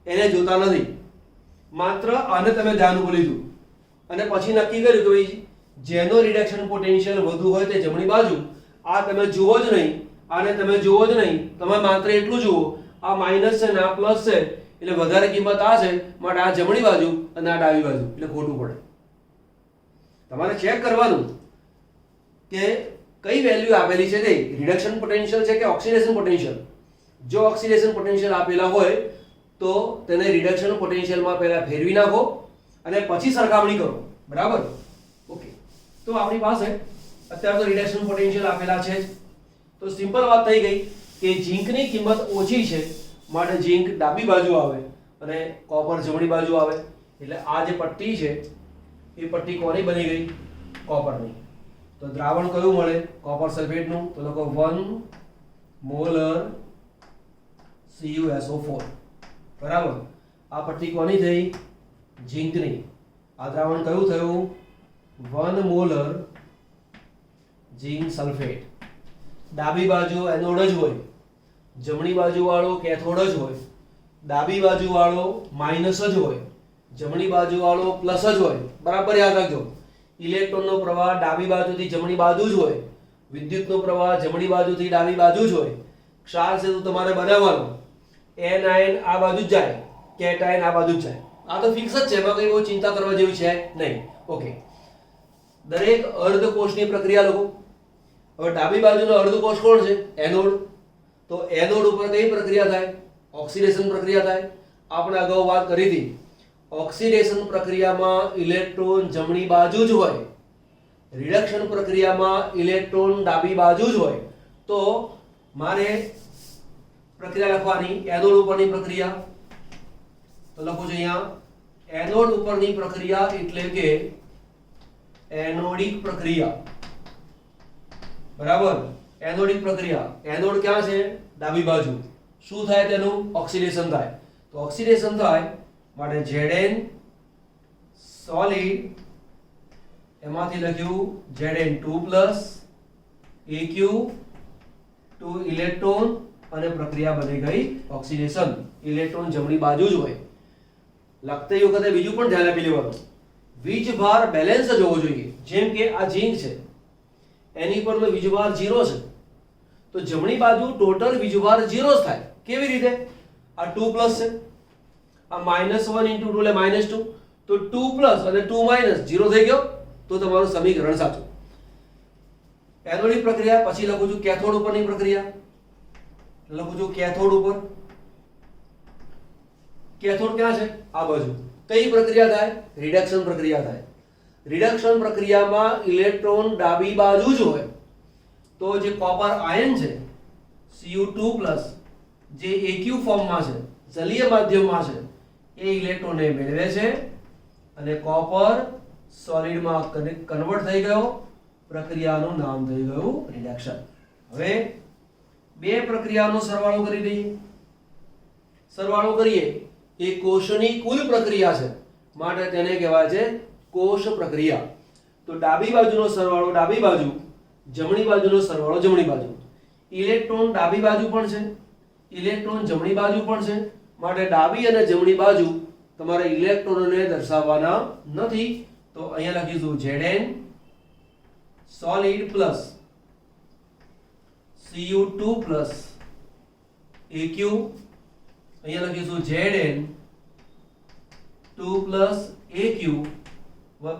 એને જોતા નથી, માત્ર આને તમે ધ્યાન ઉપર લીધું અને પછી નક્કી કર્યું કે ભાઈ જેનો રિડક્શન પોટેન્શિયલ વધુ હોય તે જમણી બાજુ. આ તમે જુઓ જ નહીં, આને તમે જુઓ જ નહીં, તમે માત્ર એટલું જુઓ આ માઇનસ છે ને આ પ્લસ છે એટલે વધારે કિંમત આ છે માટે આ જમણી બાજુ અને આ ડાબી બાજુ એટલે ખોટું પડે. તમારે ચેક કરવાનું કે કઈ વેલ્યુ આપેલી છે તે રિડક્શન પોટેન્શિયલ છે કે ઓક્સિડેશન પોટેન્શિયલ. જો ઓક્સિડેશન પોટેન્શિયલ આપેલા હોય તો તેને રિડક્શન પોટેન્શિયલમાં પહેલા ફેરવી નાખો અને પછી સરખામણી કરો. બરાબર? ઓકે. તો આપણી પાસે અત્યારે તો રિડક્શન પોટેન્શિયલ આપેલા છે જ. તો સિમ્પલ વાત થઈ ગઈ કે ઝીંકની કિંમત ઓછી છે માટે ઝીંક ડાબી બાજુ આવે અને કોપર જમણી બાજુ આવે. એટલે આ જે પટ્ટી છે એ પટ્ટી કોની બની ગઈ? કોપરની. તો દ્રાવણ કયું મળે? કોપર સલ્ફેટનું. તો લખો 1 મોલર CuSO4. બરાબર? આ પટ્ટી કોની થઈ? ઝીંકની. આ દ્રાવણ કયું થયું? 1 મોલર ઝીંક સલ્ફેટ. ડાબી બાજુ એનોડ જ હોય, જમણી બાજુ વાળો કેથોડ જ હોય. ડાબી બાજુ વાળો માઇનસ જ હોય, જમણી બાજુ વાળો પ્લસ જ હોય. બરાબર યાદ રાખજો. ઇલેક્ટ્રોનનો પ્રવાહ ડાબી બાજુથી જમણી બાજુ જ હોય, વિદ્યુતનો પ્રવાહ જમણી બાજુથી ડાબી બાજુ જ હોય. ક્ષાર સેતુ તમારે બનાવવાનો. એનાયન આ બાજુ જ જાય, કેટાયન આ બાજુ જ જાય. આ તો ફિક્સ જ છે, એમાં કંઈ બહુ ચિંતા કરવા જેવી છે નહીં. ઓકે. દરેક અર્ધકોષની પ્રક્રિયા લખો. હવે ડાબી બાજુનો અર્ધકોષ કોણ છે? એનોડ. તો એનોડ ઉપર કઈ પ્રક્રિયા થાય? ઓક્સિડેશન પ્રક્રિયા થાય. આપણે અગાઉ વાત કરી હતી, ઓક્સિડેશન પ્રક્રિયામાં ઇલેક્ટ્રોન જમણી બાજુ જ હોય, રિડક્શન પ્રક્રિયામાં ઇલેક્ટ્રોન ડાબી બાજુ જ હોય. તો મારે પ્રક્રિયા લખવાની એનોડ ઉપરની પ્રક્રિયા. તો લખું છું અહીંયા એનોડ ઉપરની પ્રક્રિયા એટલે કે એનોડિક પ્રક્રિયા. બરાબર? એનોડિક પ્રક્રિયા. એનોડ ક્યાં છે? ડાબી બાજુ. શું થાય? તેનું ઓક્સિડેશન થાય. તો ઓક્સિડેશન થાય માટે Zn સોલિડ એમાંથી લખ્યું Zn2+ Aq 2 ઇલેક્ટ્રોન અને પ્રક્રિયા બની ગઈ ઓક્સિડેશન. ઇલેક્ટ્રોન જમણી બાજુ જ હોય. લખતી વખતે બીજું પણ ધ્યાન આપી લેવાનું, વીજભાર બેલેન્સ જ હોવો જોઈએ. જેમ કે આ ઝીંક છે એની પરનો વીજભાર 0 છે તો જમણી બાજુ ટોટલ વીજભાર 0 જ થાય. કેવી રીતે? આ 2+ છે, આ -1 × 2 એટલે -2, તો 2+ અને 2- 0 થઈ ગયો. તો તમારું સમીકરણ સાચું. એનોડિક પ્રક્રિયા. પછી લખું છું કેથોડ ઉપરની પ્રક્રિયા. લખું છું કેથોડ ઉપર. કેથોડ ક્યાં છે? આ બાજુ. કઈ પ્રક્રિયા થાય? રિડક્શન પ્રક્રિયા થાય. રિડક્શન પ્રક્રિયામાં ઇલેક્ટ્રોન ડાબી બાજુ જ હોય. તો જે કોપર આયન છે Cu2+ જે Aq ફોર્મમાં છે, જલીય માધ્યમમાં છે, એ ઇલેક્ટ્રોનને મેળવે છે અને કોપર સોલિડમાં કન્વર્ટ થઈ ગયો. પ્રક્રિયાનું નામ થઈ ગયું રિડક્શન. હવે બે પ્રક્રિયાનો સરવાળો કરી દઈએ. સરવાળો કરીએ એ કોષની કુલ પ્રક્રિયા છે માટે તેને કહેવાય છે કોષ પ્રક્રિયા. તો ડાબી બાજુનો સરવાળો ડાબી બાજુ, જમણી બાજુનો સરવાળો જમણી બાજુ. ઇલેક્ટ્રોન ડાબી બાજુ પણ છે, ઇલેક્ટ્રોન જમણી બાજુ પણ છે માટે ડાબી અને જમણી બાજુ તમારે ઇલેક્ટ્રોનને દર્શાવવાના નથી. તો અહીંયા લખીશું Zn solid plus Cu2+ Aq. અહીંયા લખીશું Zn 2+ Aq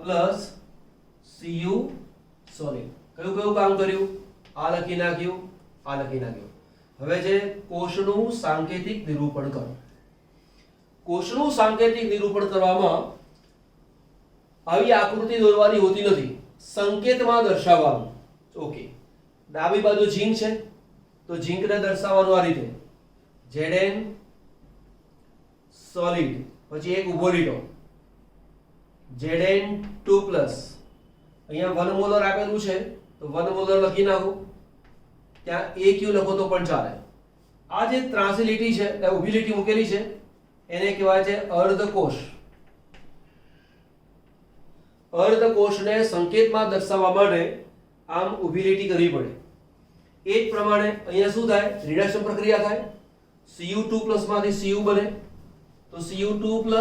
plus Cu solid. કયું કયું કામ કર્યું? આ લખી નાખ્યું, આ લખી નાખ્યું. હવે છે કોષનું સાંકેતિક નિરૂપણ કરો. કોષનું સાંકેતિક નિરૂપણ કરવામાં આવી આકૃતિ દોરવાની હોતી નથી, સંકેતમાં દર્શાવવાનું. ઓકે. ડાબી બાજુ ઝીંક છે તો ઝીંકને દર્શાવવાનું આ રીતે Zn સોલિડ, પછી એક ઉભો લીટો Zn2+. અહીંયા 1 મોલર આપેલું છે તો 1 મોલર લખી નાખો. ત્યાં Aq લખો તો પણ ચાલે. આ જે ત્રાંસી લીટી છે એ ઊભી લીટી મૂકેલી છે એને કહેવાય છે અર્ધકોષ. અર્ધકોષને સંકેતમાં દર્શાવવા માટે આમ ઊભી લીટી કરવી પડે. એ જ પ્રમાણે અહીંયા શું થાય? રિડક્શન પ્રક્રિયા થાય. Cu2+ માંથી Cu બને તો Cu2+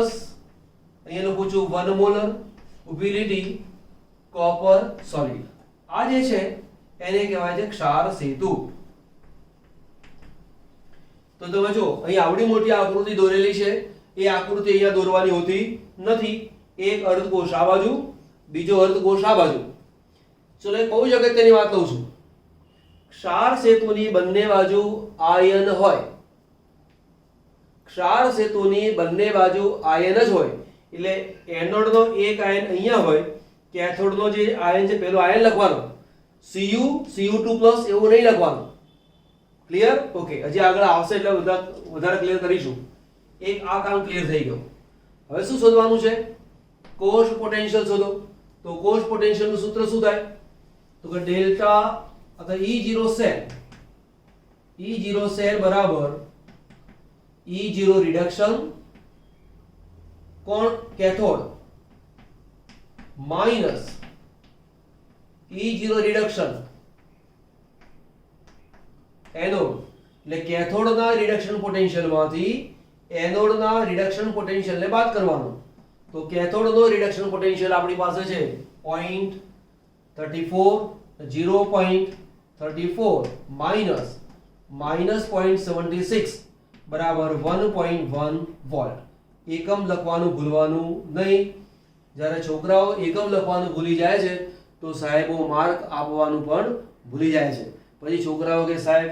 અહીંયા લખું છું 1 મોલર ઊભી લીટી કોપર સોલિડ. આ જે છે એને કહેવાય છે ક્ષાર સેતુ. તો તમે જો અહીં આવડી મોટી આકૃતિ દોરેલી છે. એ આકૃતિ અહીંયા દોરવાની હોતી નથી. એક અર્ધકોષ આ બાજુ, બીજો અર્ધકોષ આ બાજુ. ચલો એક બહુ જ અગત્યની વાત કહું છું. ક્ષાર સેતુની બંને બાજુ આયન હોય. ક્ષાર સેતુની બંને બાજુ આયન જ હોય એટલે એનોડનો એક આયન અહીંયા હોય, કેથોડનો જે આયન છે પેલો આયન લખવાનો Cu Cu2+ એવું નહીં લખવાનું. ક્લિયર? ઓકે, હજી આગળ આવશે એટલે વધારે ક્લિયર કરીશું. એક આ કામ ક્લિયર થઈ ગયું. હવે શું શોધવાનું છે? કોષ પોટેન્શિયલ શોધો. તો કોષ પોટેન્શિયલ નું સૂત્ર શું થાય? તો કે ડેલ્ટા અથવા E0 શેર બરાબર E0 રિડક્શન કોણ cathode minus E0 reduction anode. એટલે કેથોડના રિડક્શન પોટેન્શિયલમાંથી એનોડના રિડક્શન પોટેન્શિયલને બાદ કરવાનો. તો કેથોડનો રિડક્શન પોટેન્શિયલ આપણી પાસે છે 0.34 માઈનસ -0.76 બરાબર 1.1 વોલ્ટ. એકમ લખવાનું ભૂલવાનું નહીં. જ્યારે છોકરાઓ એકમ લખવાનું ભૂલી જાય છે તો સાહેબો માર્ક આપવાનું પણ ભૂલી જાય છે. પછી છોકરાઓ કે સાહેબ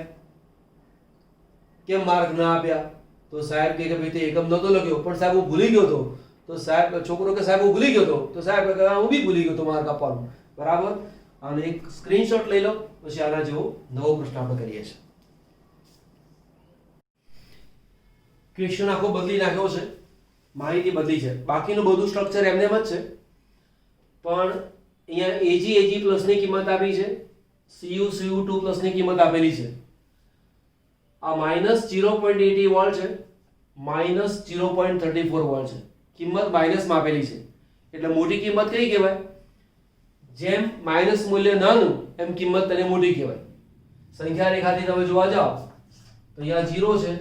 કેમ માર્ક ના આપ્યા? તો સાહેબ કે ભાઈ તે એકમ નહોતો લખ્યો પણ સાહેબ હું ભૂલી ગયો હતો. તો સાહેબ છોકરો કે સાહેબ હું ભૂલી ગયો હતો. તો સાહેબ કે હું બી ભૂલી ગયો હતો માર્ક આપવાનું. બરાબર? અને એક સ્ક્રીનશોટ લઈ લો પછી આના જેવો નવો પ્રશ્ન આપણે કરીએ છીએ. ક્વેશ્ચન આખો બદલી નાખ્યો છે, માહિતી બદલી છે, બાકીનું બધું સ્ટ્રક્ચર એમને એમ જ છે. પણ અહીંયા Ag ની કિંમત આપી છે, Cu2+ ની કિંમત આપેલી છે. આ -0.80 વોલ્ટ છે, -0.34 વોલ્ટ છે. કિંમત માઇનસમાં આપેલી છે એટલે મોટી કિંમત કઈ કહેવાય? જેમ માઇનસ મૂલ્ય નાનું એમ કિંમત તેને મોટી કહેવાય. સંખ્યા રેખાથી તમે જોવા જાઓ તો અહીંયા 0 છે,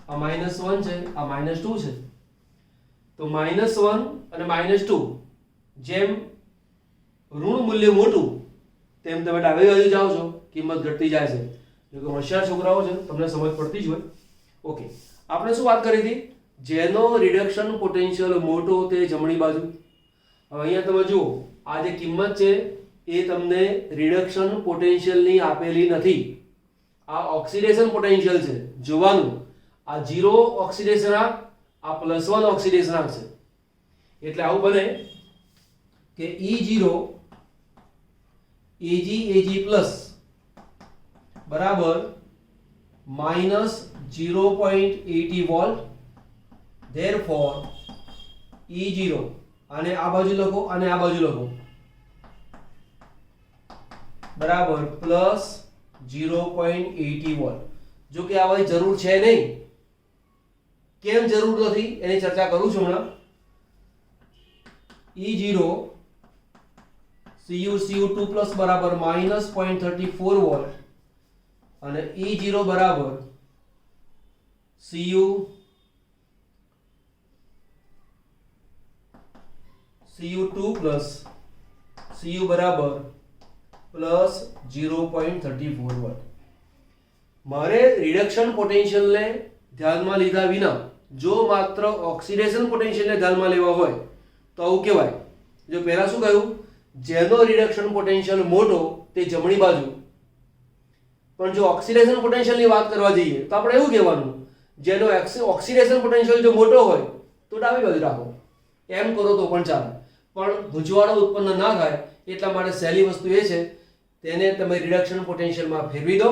આ -1 છે, આ -2 છે. તો -1 અને -2 જેમ ઋણ મૂલ્ય મોટું તેમ તમે ડાબી બાજુ જાઓ છો કિંમત ઘટતી જાય છે. જો કે હોશિયાર છોકરાઓ છે તમને સમજ પડતી જ હોય. ઓકે, આપણે શું વાત કરી હતી? જેનો રિડક્શન પોટેન્શિયલ મોટો તે જમણી બાજુ. હવે અહીંયા તમે જુઓ આ જે કિંમત છે એ તમને રિડક્શન પોટેન્શિયલની આપેલી નથી. આ ઓક્સિડેશન પોટેન્શિયલ છે જોવાનું. આ 0 ઓક્સિડેશન આંક, આ +1 ઓક્સિડેશન આંક છે. એટલે આવું બને કે E0 Ag+ બરાબર -0.80 વોલ્ટ. therefore E0 આને આ બાજુ લખો અને આ બાજુ લખો બરાબર +0.80 વોલ્ટ. જો કે આવાની જરૂર છે નહીં. કેમ જરૂર નથી એની ચર્ચા કરું છું હમણાં. E0 Cu2+ બરાબર -0.34 વોલ્ટ અને E0 બરાબર Cu2+ Cu બરાબર +0.34 વોલ્ટ. મારે રિડક્શન પોટેન્શિયલને ધ્યાનમાં લીધા વિના જો માત્ર ઓક્સિડેશન પોટેન્શિયલને ધ્યાનમાં લેવા હોય તો આવું કહેવાય. જો પહેલા શું કહ્યું? જેનો રિડક્શન પોટેન્શિયલ મોટો તે જમણી બાજુ. પણ જો ઓક્સિડેશન પોટેન્શિયલની વાત કરવા જઈએ તો આપણે એવું કહેવાનું જેનો ઓક્સિડેશન પોટેન્શિયલ જો મોટો હોય તો ડાબી બાજુ રાખો. એમ કરો તો પણ ચાલે. પણ ગુંચવાડો ઉત્પન્ન ના થાય એટલા માટે સહેલી વસ્તુ એ છે તેને તમે રિડક્શન પોટેન્શિયલમાં ફેરવી દો.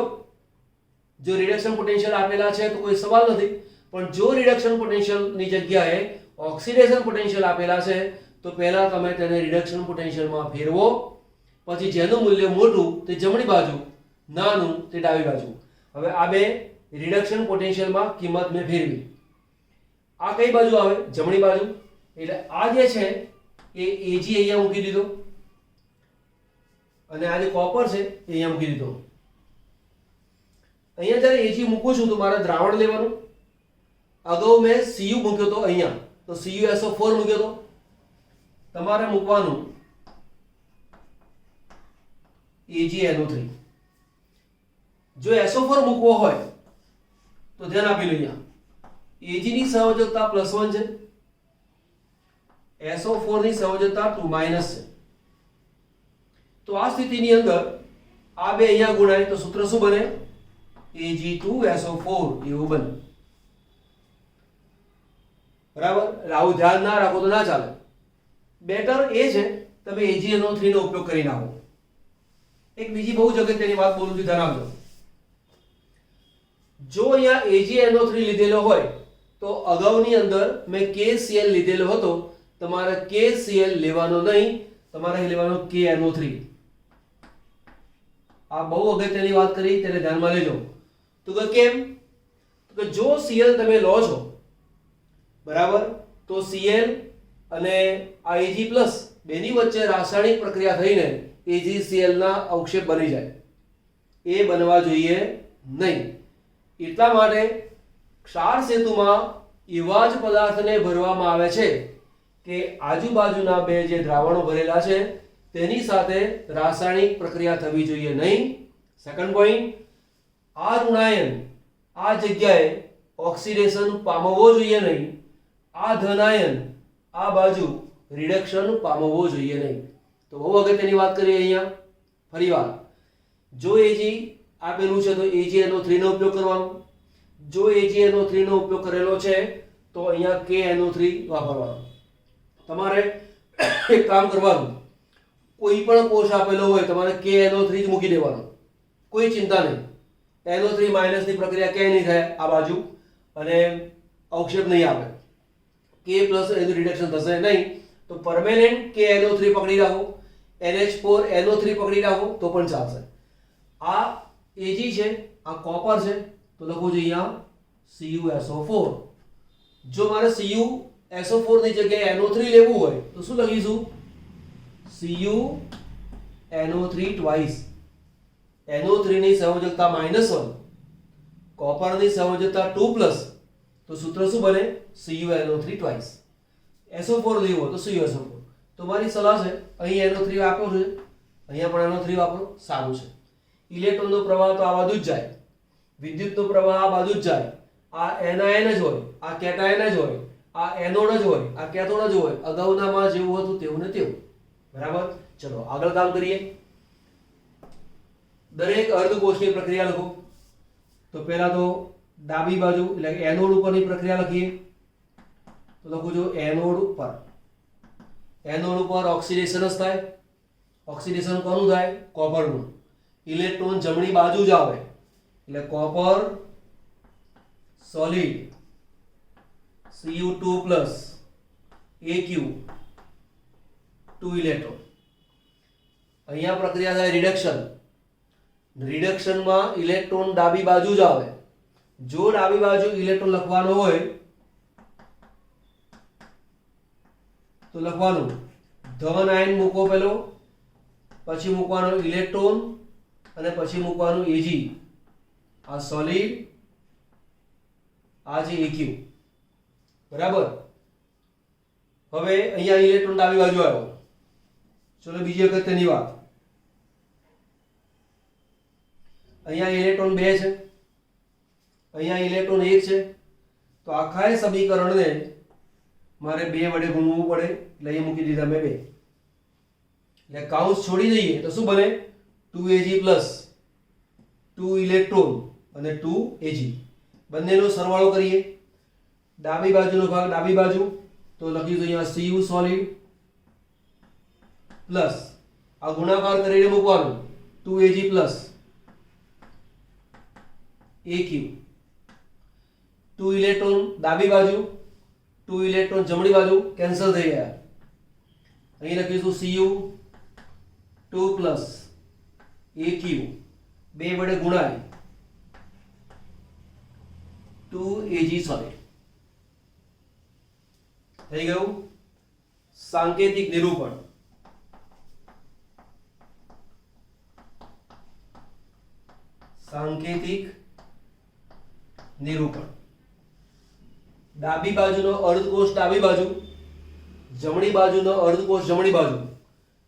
જો રિડક્શન પોટેન્શિયલ આપેલા છે તો કોઈ સવાલ નથી. પણ જો રિડક્શન પોટેન્શિયલની જગ્યાએ ઓક્સિડેશન પોટેન્શિયલ આપેલા છે તો પહેલા તમે તેને રિડક્શન પોટેન્શિયલમાં ફેરવો. પછી જેનું મૂલ્ય મોટું તે જમણી બાજુ, નાનું તે ડાબી બાજુ. હવે આ બે રિડક્શન પોટેન્શિયલમાં કિંમત મેં ફેરવી. આ કઈ બાજુ આવે? જમણી બાજુ. એટલે આ જે છે એ એજી અહીંયા મૂકી દીધો અને આ જે કોપર છે એ અહીંયા મૂકી દીધો. અહીંયા જ્યારે એજી મૂકું છું તો મારે દ્રાવણ લેવાનું. અગાઉ મેં Cu મૂક્યો તો અહીંયા, તો CuSO4 મૂક્યો તો. તમારે મૂકવાનું AgNO3. જો SO4 મૂકવો હોય તો ધ્યાન આપી લો. અહીંયા Ag ની સંયોજકતા +1 છે, SO4 ની સંયોજકતા 2- છે. તો આ સ્થિતિની અંદર આ બે અહીંયા ગુણાય તો સૂત્ર શું બને? Ag2SO4 એવું બને. બરાબર? આવું ધ્યાન ના રાખો તો ના ચાલે. બેટર એ છે તમે AgNO3 નો ઉપયોગ કરી નાખો. એક બીજી બહુ અગત્યની વાત બોલું છું, ધ્યાન આપજો. જો અહીંયા AgNO3 લીધેલો હોય તો અગાઉની અંદર મેં KCl લીધેલો હતો, તમારે KCl લેવાનો નહીં, તમારે લેવાનો KNO3. આ બહુ અગત્યની વાત કરી, તેને ધ્યાનમાં લેજો. તો કેમ? તો કે જો Cl તમે લો છો, બરાબર, તો Cl અને આ Ag+ બેની વચ્ચે રાસાયણિક પ્રક્રિયા થઈને AgCl ના અવક્ષેપ બની જાય. એ બનવા જોઈએ નહીં. એટલા માટે ક્ષાર સેતુમાં એવા જ પદાર્થને ભરવામાં આવે છે કે આજુબાજુના બે જે દ્રાવણો ભરેલા છે તેની સાથે રાસાયણિક પ્રક્રિયા થવી જોઈએ નહીં. સેકન્ડ પોઈન્ટ, આ ઋણાયન આ જગ્યાએ ઓક્સિડેશન પામવો જોઈએ નહીં. આ ધનાયન આ બાજુ રિડક્શન પામવો જોઈએ નહીં. તો બહુ અગત્યની વાત કરીએ અહીંયા. ફરીવાર, જો Ag આપેલું છે તો AgNO3 નો ઉપયોગ કરવાનો. જો AgNO3 નો ઉપયોગ કરેલો છે તો અહીંયા KNO3 વાપરવાનો. તમારે એક કામ કરવાનું, કોઈ પણ કોષ આપેલો હોય તમારે KNO3 જ મૂકી દેવાનો, કોઈ ચિંતા નહીં. NO3- ની પ્રક્રિયા ક્યાંય નહીં થાય આ બાજુ અને અવક્ષેપ નહીં આપે. K+ એનું રિડક્શન થશે નહીં. તો પરમેનન્ટ KNO3 પકડી રાખો, NH4NO3 પકડી રાખો તો પણ ચાલશે. આ Ag છે, આ કોપર છે, તો લખું છું અહીંયા CuSO4. જો મારે CuSO4 ની જગ્યાએ NO3 લેવું હોય તો શું લખીશું? CuNO3 twice. NO3 ની સંયોજકતા -1, કોપર ની સંયોજકતા 2+, તો સૂત્ર શું બને? CuNO3 twice. SO4 લેવો તો CuSO4. તો મારી સલાહ છે, અહીં NO3 વાપરો છે, અહીંયા પણ NO3 વાપરો, સારું છે. ઇલેક્ટ્રોનનો પ્રવાહ તો આ બાજુ જ જાય, વિદ્યુતનો પ્રવાહ આ બાજુ જ જાય. આ એનાયન જ હોય, આ કેટાયન જ હોય, આ એનોડ જ હોય, આ કેથોડ જ હોય. અગાઉનામાં જેવું હતું તેવું ને તેવું. બરાબર? ચલો આગળ કામ કરીએ. દરેક અર્ધકોષની પ્રક્રિયા લખો. તો પહેલા તો ડાબી બાજુ એટલે કે એનોડ ઉપરની પ્રક્રિયા લખીએ. તો લખું છું એનોડ ઉપર. એનોડ ઉપર ઓક્સિડેશન જ થાય. ઓક્સિડેશન કોનું થાય? કોપરનું. ઇલેક્ટ્રોન જમણી બાજુ જ આવે એટલે copper solid Cu2+ Aq 2 electron. અહીંયા પ્રક્રિયા થાય રિડક્શન. રિડક્શનમાં ઇલેક્ટ્રોન ડાબી બાજુ જ આવે. જો ડાબી બાજુ ઇલેક્ટ્રોન લખવાનો હોય તો લખવાનું ધન આયન મૂકો પેલો, પછી મૂકવાનો ઇલેક્ટ્રોન અને પછી મૂકવાનું Ag. આ સોલિડ, આ જે Aq. બરાબર? હવે અહીંયા ઇલેક્ટ્રોન ડાબી બાજુ આવ્યો. ચલો બીજી અગત્યની વાત, અહીંયા ઇલેક્ટ્રોન 2 છે, અહીંયા ઇલેક્ટ્રોન 1 છે. તો આખા સમીકરણને મારે 2 વડે ગુણવું પડે એટલે અહીં મૂકી દીધા મેં 2. એટલે કાઉન્સ છોડી દઈએ તો શું બને? 2Ag+ 2 ઇલેક્ટ્રોન અને 2 Ag. બંનેનો સરવાળો કરીએ. ડાબી બાજુનો ભાગ ડાબી બાજુ, તો લખીશું અહીંયા Cu સોલિડ પ્લસ આ ગુણાકાર કરીને મૂકવાનું 2Ag+ Aq. 2 ઇલેક્ટ્રોન ડાબી બાજુ, 2 ઇલેક્ટ્રોન જમણી બાજુ કેન્સલ થઈ ગયા. અહીં લખીશું Cu2+ Aq 2 વડે ગુણાય 2Ag સોલિડ થઈ ગયું. सांकेतिक निरूपण। सांकेतिक निरूपण डाबी बाजुनो अर्धकोष डाबी बाजू, जमणी बाजुनो अर्धकोष जमणी बाजू।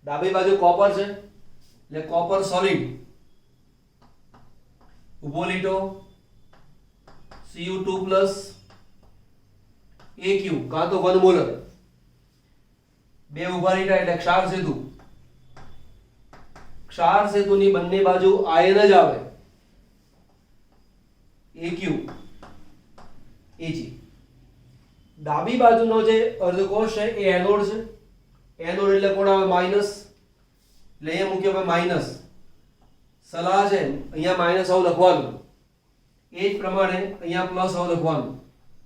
डाबी बाजू कॉपर छे એટલે कॉपर सॉलिड, उभो લીટો Cu2 પ્લસ AQ કાં તો 1 મોલર, બે ઉભા લીટા એટલે ક્ષાર સેતુ। ક્ષાર સેતુની બંને બાજુ આયન જ આવે AQ Ag। ડાબી બાજુનો જે અર્ધકોષ છે એ એનોડ છે। એનોડ એટલે કોણ આવે માઈનસ, એટલે અહીંયા મૂક્યો આપણે માઈનસ। સલાહ છે અહીંયા માઈનસ આવું લખવાનું, એ જ પ્રમાણે અહીંયા પ્લસ આવું લખવાનું।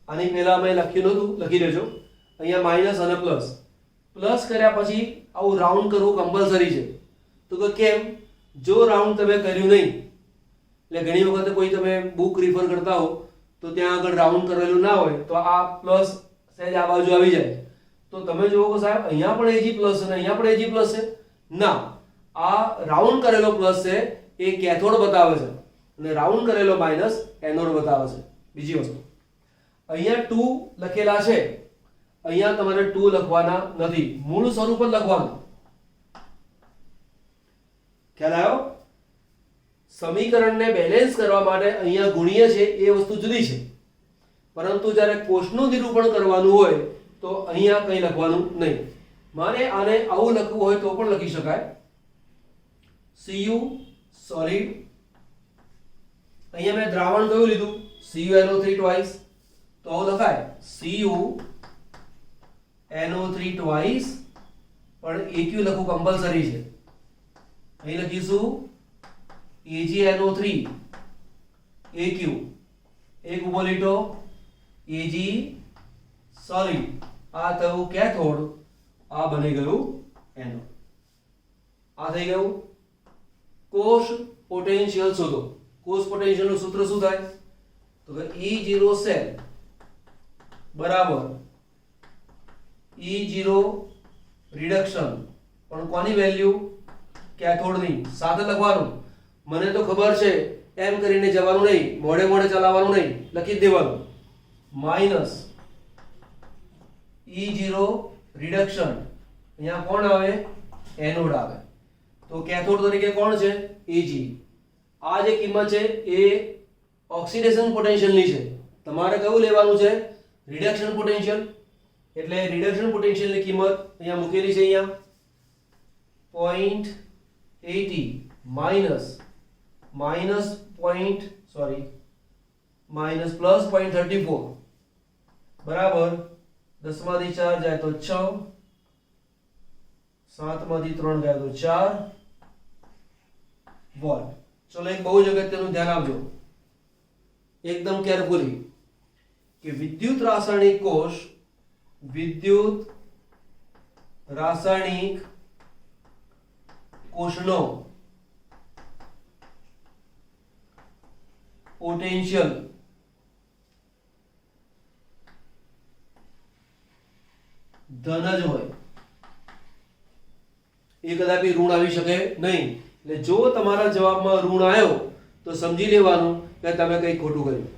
આની પહેલા મેં લખ્યું નહોતું, લખી દેજો અહીંયા માઈનસ અને પ્લસ। પ્લસ કર્યા પછી આવું રાઉન્ડ કરવું કમ્પલસરી છે। તો કે કેમ? જો રાઉન્ડ તમે કર્યું નહીં, એટલે ઘણી વખત કોઈ તમે બુક રિફર કરતા હો તો ત્યાં આગળ રાઉન્ડ કરેલું ના હોય તો આ પ્લસ સહેજ આ બાજુ આવી જાય, તો તમે જુઓ કે સાહેબ અહીંયા પણ Ag પ્લસ છે અને અહીંયા પણ Ag પ્લસ છે। ના, આ રાઉન્ડ કરેલો પ્લસ છે એ કેથોડ બતાવે છે અને રાઉન્ડ કરેલો માઈનસ એનોડ બતાવે છે। બીજી વસ્તુ અહીંયા 2 લખેલા છે, અહીંયા તમારે 2 લખવાના નથી, મૂળ સ્વરૂપ જ લખવાનું। ખ્યાલ આવ્યો? સમીકરણને બેલેન્સ કરવા માટે અહીંયા ગુણ્ય છે એ વસ્તુ જુદી છે, પરંતુ જ્યારે કોષનું નિરૂપણ કરવાનું હોય તો અહીંયા કંઈ લખવાનું નહીં। મારે આને આવું લખવું હોય તો પણ લખી શકાય, Cu સોલિડ, અહીંયા મેં દ્રાવણ કયું લીધું CuNO3 ટ્વાઇસ, તો આવું લખાય CuNO3 ટ્વાઇસ, પણ AQ લખવું કમ્પલસરી છે। અહીં લખીશું AgNO3 AQ, એક ઉભો લીટો Ag સોલિડ, આ થયું કેથોડ, આ બની ગયું એનોડ। આ થઈ ગયું। કોષ પોટેન્શિયલ શોધો। કોષ પોટેન્શિયલ નું સૂત્ર શું થાય? તો કે E0 સેલ બરાબર E0 રિડક્શન, પણ કોની વેલ્યુ? કેથોડની। સાથે લખવાનું, મને તો ખબર છે એમ કરીને જવાનું નહીં, મોડે મોડે ચલાવવાનું નહીં, લખી જ દેવાનું માઈનસ E0 રિડક્શન, અહીંયા કોણ આવે? એનોડ આવે। તો કેથોડ તરીકે કોણ છે? Ag। આ જે કિંમત છે એ ઓક્સિડેશન પોટેન્શિયલની છે, તમારે કયું લેવાનું છે? Reduction potential. એટલે રિડક્શન પોટેન્શિયલની કિંમત અહીંયા મૂકેલી છે, અહીંયા 0.80 માઈનસ પ્લસ 0.34 બરાબર 10 માંથી 4 જાય તો 6, 7 માંથી 3 જાય તો 4 વોલ્ટ। ચલો એક બહુ જ અગત્યનું ધ્યાન આપજો એકદમ કેરફુલી, કે વિદ્યુત રાસાયણિક કોષનો પોટેન્શિયલ ધન જ હોય, એ કદાપી ઋણ આવી શકે નહીં। એટલે જો તમારા જવાબમાં ઋણ આવ્યો તો સમજી લેવાનું કે તમે કંઈ ખોટું કર્યું।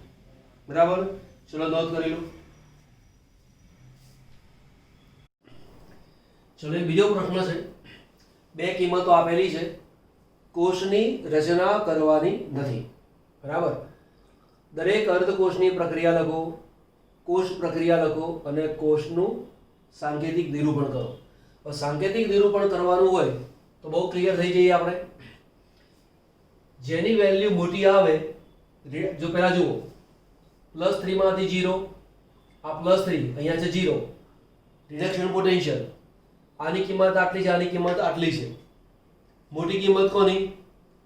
બરાબર? ચલો નોંધ કરી લો। ચલો એક બીજો પ્રશ્ન છે, બે કિંમતો આપેલી છે, કોષની રચના કરવાની નથી। બરાબર? દરેક અર્ધકોષની પ્રક્રિયા લખો, કોષ પ્રક્રિયા લખો અને કોષનું સાંકેતિક નિરૂપણ કરો। હવે સાંકેતિક નિરૂપણ કરવાનું હોય તો બહુ ક્લિયર થઈ જઈએ આપણે। જેની વેલ્યુ મોટી આવે, જો પહેલા જુઓ +3 માંથી 0, આ +3 અહીંયા છે 0, રિડક્શન પોટેન્શિયલ, આની કિંમત આટલી છે, આની કિંમત આટલી છે। મોટી કિંમત કોની?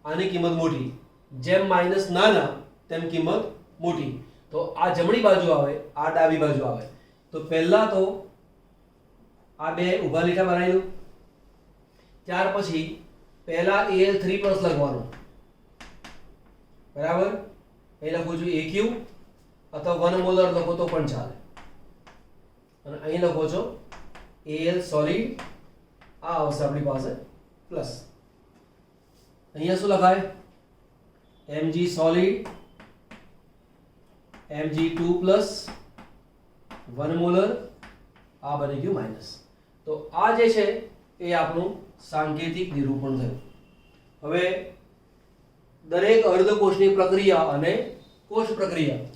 આની કિંમત મોટી। જેમ માઈનસ નાના તેમ કિંમત મોટી। તો આ જમણી બાજુ આવે, આ ડાબી બાજુ આવે। તો પહેલા તો આ બે ઊભા લીટા બનાવી દો, ત્યાર પછી પહેલા Al3+ લખવાનું। બરાબર? અહીં લખું છું AQ અથવા 1 મોલર લખો તો પણ ચાલે, અને અહીં લખો છો Al સોલિડ આ આવશે આપણી પાસે પ્લસ અહીંયા શું લખાય Mg solid Mg2 plus 1 molar આ બની ગયું માઇનસ તો આ જે છે એ આપણું સાંકેતિક નિરૂપણ થયું હવે દરેક અર્ધકોષની પ્રક્રિયા અને કોષ પ્રક્રિયા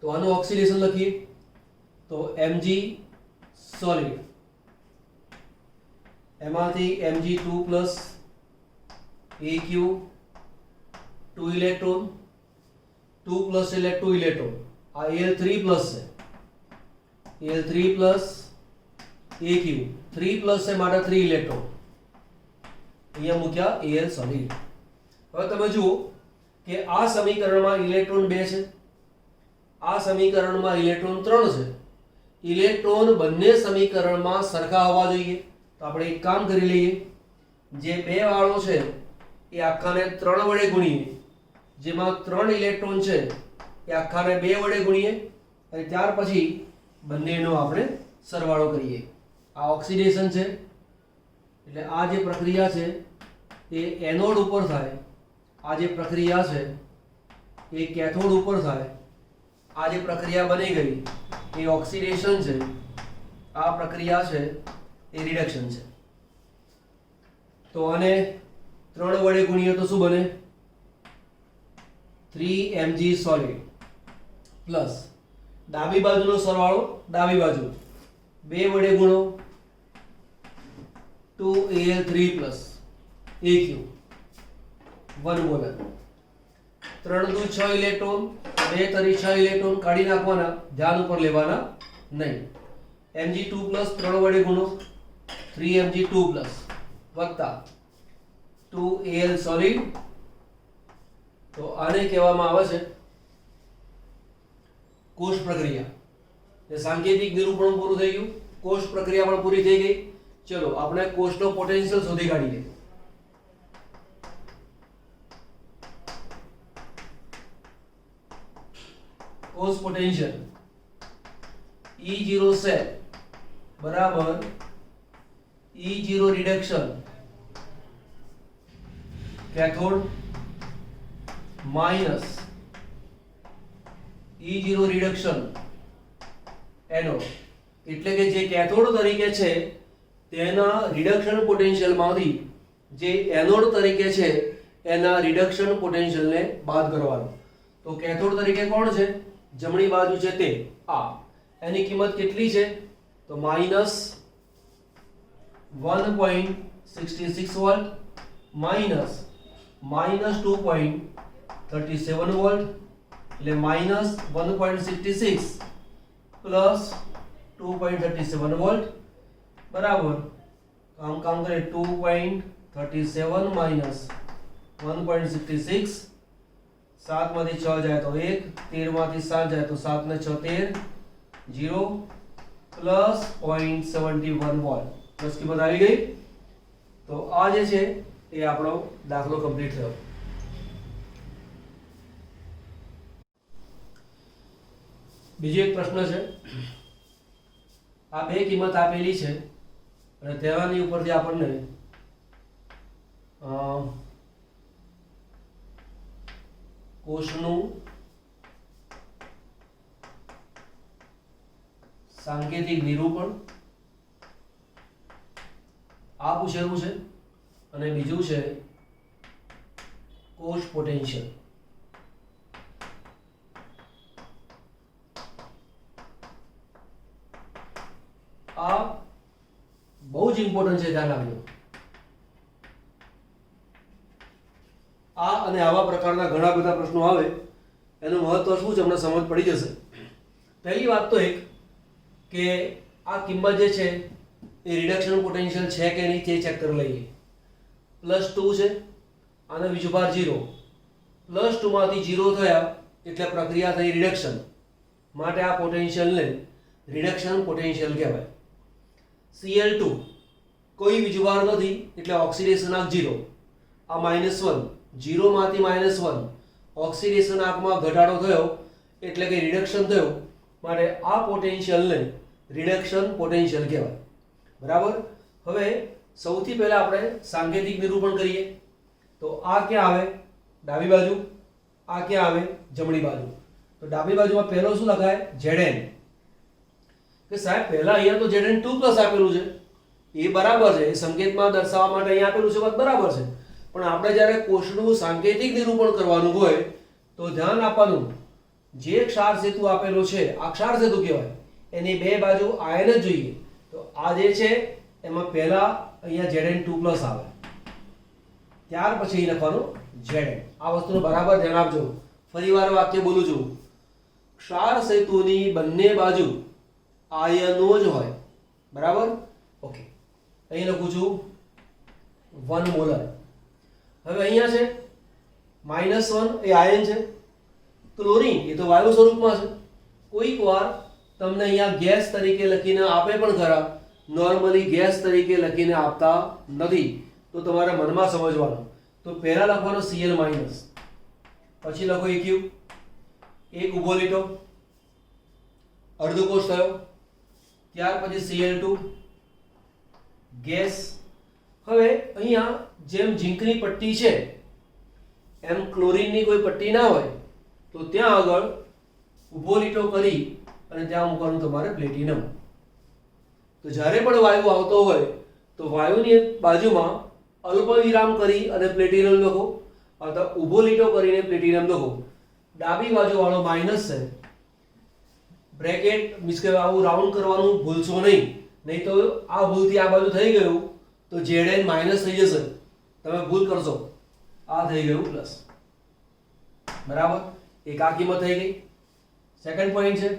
તો આનું ઓક્સિડેશન લખીએ તો Mg સોલિડ એમાંથી Mg2 plus AQ 2 electron 2 plus એટલે 2 ઇલેક્ટ્રોન આ Al3 પ્લસ છે Al3 પ્લસ AQ 3 પ્લસ છે માટે 3 ઇલેક્ટ્રોન અહીંયા મૂક્યા Al સોલિડ હવે તમે જુઓ કે આ સમીકરણમાં ઇલેક્ટ્રોન 2 છે આ સમીકરણમાં ઇલેક્ટ્રોન 3 છે ઇલેક્ટ્રોન બંને સમીકરણમાં સરખા હોવા જોઈએ તો આપણે એક કામ કરી લઈએ જે 2 વાળો છે એ આખાને 3 વડે ગુણીએ જેમાં 3 ઇલેક્ટ્રોન છે એ આખાને 2 વડે ગુણીએ અને ત્યાર પછી બંનેનો આપણે સરવાળો કરીએ આ ઓક્સિડેશન છે એટલે આ જે પ્રક્રિયા છે એ એનોડ ઉપર થાય આ જે પ્રક્રિયા છે એ કેથોડ ઉપર થાય આ જે પ્રક્રિયા બની ગઈ એ ઓક્સિડેશન છે આ પ્રક્રિયા છે એ રિડક્શન છે તો આને 3 વડે ગુણીએ તો શું બને 3Mg સોલિડ પ્લસ ડાબી બાજુનો સરવાળો ડાબી બાજુ 2 વડે ગુણો 2Al3 પ્લસ AQ 1 મોલર 3 દુ 6 ઇલેક્ટ્રોન 2 તરી 6 ઇલેક્ટ્રોન કાઢી નાખવાના ધ્યાન ઉપર લેવાના નહીં Mg2 પ્લસ 3 વડે ગુણો 3Mg2 પ્લસ વત્તા 2Al સોલિડ તો આને કહેવામાં આવે છે કોષ પ્રક્રિયા એ સાંકેતિક નિરૂપણ પૂરું થઈ ગયું કોષ પ્રક્રિયા પણ પૂરી થઈ ગઈ ચલો આપણે કોષનો પોટેન્શિયલ શોધી કાઢીએ કોષ પોટેન્શિયલ E0 સેટ બરાબર E0 reduction cathode minus E0 reduction anode એટલે કે જે કેથોડ તરીકે છે તેના રિડક્શન પોટેન્શિયલમાંથી જે એનોડ તરીકે છે એના રિડક્શન પોટેન્શિયલને બાદ કરવાનો તો કેથોડ તરીકે કોણ છે જમણી બાજુ છે તે આ એની કિંમત કેટલી છે તો માઈનસ 1.66 વોલ્ટ માઈનસ 2.37 વોલ્ટ એટલે માઈનસ 1.66 પ્લસ 2.37 વોલ્ટ બરાબર કામ કરે 2.37 માઈનસ 1.66 7 માંથી 6 જાય તો 1 13 માંથી 7 જાય તો 7 ને 6 13 0 પ્લસ 0.71 વોલ્ટ પ્લસ કિંમત આવી ગઈ તો આ જે છે એ આપણો દાખલો કમ્પ્લીટ થયો બીજો એક પ્રશ્ન છે આ બે કિંમત આપેલી છે અને તેની ઉપરથી આપણને કોષનું સાંકેતિક નિરૂપણ આ પૂછેલું છે અને બીજું છે કોષ પોટેન્શિયલ આ બહુ જ ઇમ્પોર્ટન્ટ છે ધ્યાન આપજો આ અને આવા પ્રકારના ઘણા બધા પ્રશ્નો આવે એનું મહત્વ શું છે તમને સમજ પડી જશે પહેલી વાત તો એક કે આ કિંમત જે છે એ રિડક્શન પોટેન્શિયલ છે કે નહીં તે ચેક કરી લઈએ +2 છે અને બીજું બાર 0 +2 માંથી 0 થયા એટલે પ્રક્રિયા થઈ રિડક્શન માટે આ પોટેન્શિયલને રિડક્શન પોટેન્શિયલ કહેવાય Cl2 કોઈ બીજું વાર નથી એટલે ઓક્સિડેશન આંક 0 આ -1 0 માંથી -1 ઓક્સિડેશન આંકમાં ઘટાડો થયો એટલે કે રિડક્શન થયો માટે આ પોટેન્શિયલને રિડક્શન પોટેન્શિયલ કહેવાય બરાબર. હવે સૌથી પહેલા આપણે સાંકેતિક નિરૂપણ કરીએ. તો આ ક્યાં આવે? ડાબી બાજુ. આ ક્યાં આવે? જમણી બાજુ. તો ડાબી બાજુમાં પહેલો શું લખાય? Zn. કે સાહેબ પહેલા અહીંયા તો Zn2+ આપેલું છે, એ બરાબર છે, એ સંકેતમાં દર્શાવવા માટે અહીંયા આપેલું છે, વાત બરાબર છે. પણ આપણે જ્યારે કોષનું સાંકેતિક નિરૂપણ કરવાનું હોય તો ધ્યાન આપવાનું, જે ક્ષાર સેતુ આપેલો છે આ ક્ષાર સેતુ કહેવાય, એની બે બાજુ આયન જ જોઈએ. તો આ જે છે એમાં પહેલા અહીંયા Zn2+ આવે, ત્યાર પછી લખવાનું Zn. આ વસ્તુનું બરાબર ધ્યાન આપજો. ફરીવાર વાક્ય બોલું છું. ક્ષાર સેતુની બંને બાજુ આયનો જ હોય. બરાબર? ઓકે. અહીં લખું છું 1 મોલર. હવે અહીંયા છે -1 એ આયન છે. ક્લોરીન એ તો વાયુ સ્વરૂપમાં છે. કોઈક વાર તમને અહીંયા ગેસ તરીકે લખીને આપે પણ ખરા, નોર્મલી ગેસ તરીકે લખીને આપતા નથી, તો તમારે મનમાં સમજવાનું. તો પહેલા લખવાનો Cl-, પછી લખો EQ, એક ઊભો લીટો, અર્ધ કોષ થયો, ત્યાર પછી Cl2 ગેસ. હવે અહીંયા જેમ ઝીંકની પટ્ટી છે એમ ક્લોરીનની કોઈ પટ્ટી ના હોય, તો ત્યાં આગળ ઊભો લીટો કરી અને ત્યાં મૂકવાનું તમારે પ્લેટિનમ. તો જ્યારે પણ વાયુ આવતો હોય તો વાયુની બાજુમાં અલ્પ વિરામ કરી અને પ્લેટિનમ લખો, અથવા ઊભો લીટો કરીને પ્લેટિનમ લખો. ડાબી બાજુ વાળો માઇનસ છે, બ્રેકેટ મીન્સ કે આવું રાઉન્ડ કરવાનું ભૂલશો નહીં, નહીં તો આ ભૂલથી આ બાજુ થઈ ગયું તો Zn માઇનસ થઈ જશે, તમે ભૂલ કરશો. આ થઈ ગયું પ્લસ. બરાબર? એક આ કિંમત થઈ ગઈ. સેકન્ડ પોઈન્ટ છે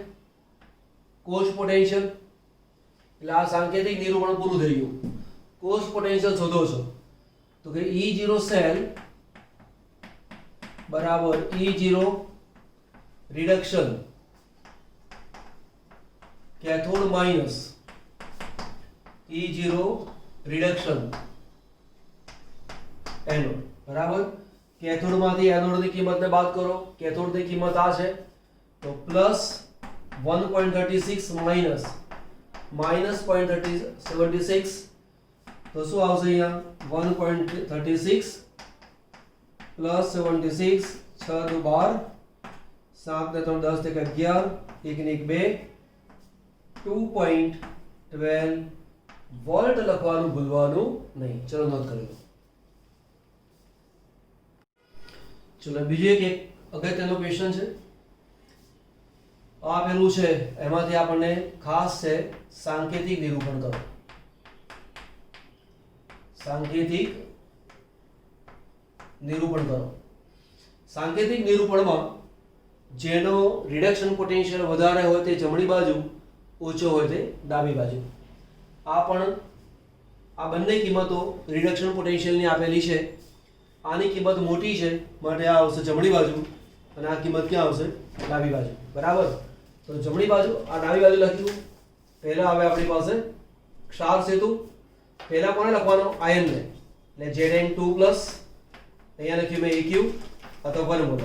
કોષ પોટેન્શિયલ. એટલે આ સાંકેતિક નિરૂપણ પૂરું થઈ ગયું. કોષ પોટેન્શિયલ શોધો છો તો કે E0 સેલ બરાબર E0 reduction cathode minus E0 reduction anode. બરાબર? કેથોડમાંથી એનોડની કિંમતને બાદ કરો. કેથોડની કિંમત આ છે તો +1.36 માઇનસ -0.76, તો શું આવશે અહીંયા? 1.36 પ્લસ 76, 6 દુ 12, 7 ને 3 10 ને 11, 1 ને 1 2, 2.12 વોલ્ટ લખવાનું ભૂલવાનું નહીં. ચલો નોંધ કરી લો. ચલો બીજું એક અગત્યનો ક્વેશ્ચન છે. આ પેલું છે એમાંથી આપણને ખાસ છે સાંકેતિક નિરૂપણ કરો. સાંકેતિક નિરૂપણ કરો. સાંકેતિક નિરૂપણમાં જેનો રિડક્શન પોટેન્શિયલ વધારે હોય તે જમણી બાજુ, ઓછો હોય તે ડાબી બાજુ. આ પણ આ બંને કિંમતો રિડક્શન પોટેન્શિયલની આપેલી છે. આની કિંમત મોટી છે માટે આ આવશે જમણી બાજુ અને આ કિંમત ક્યાં આવશે? ડાબી બાજુ. બરાબર? તો જમણી બાજુ, આ ડાબી બાજુ લખ્યું. પહેલા આવે આપણી પાસે ક્ષાર સેતુ. પહેલા કોને લખવાનો? આયનને, એટલે Zn2+. અહીંયા લખ્યું મેં EQ અથવા 1 મોલર.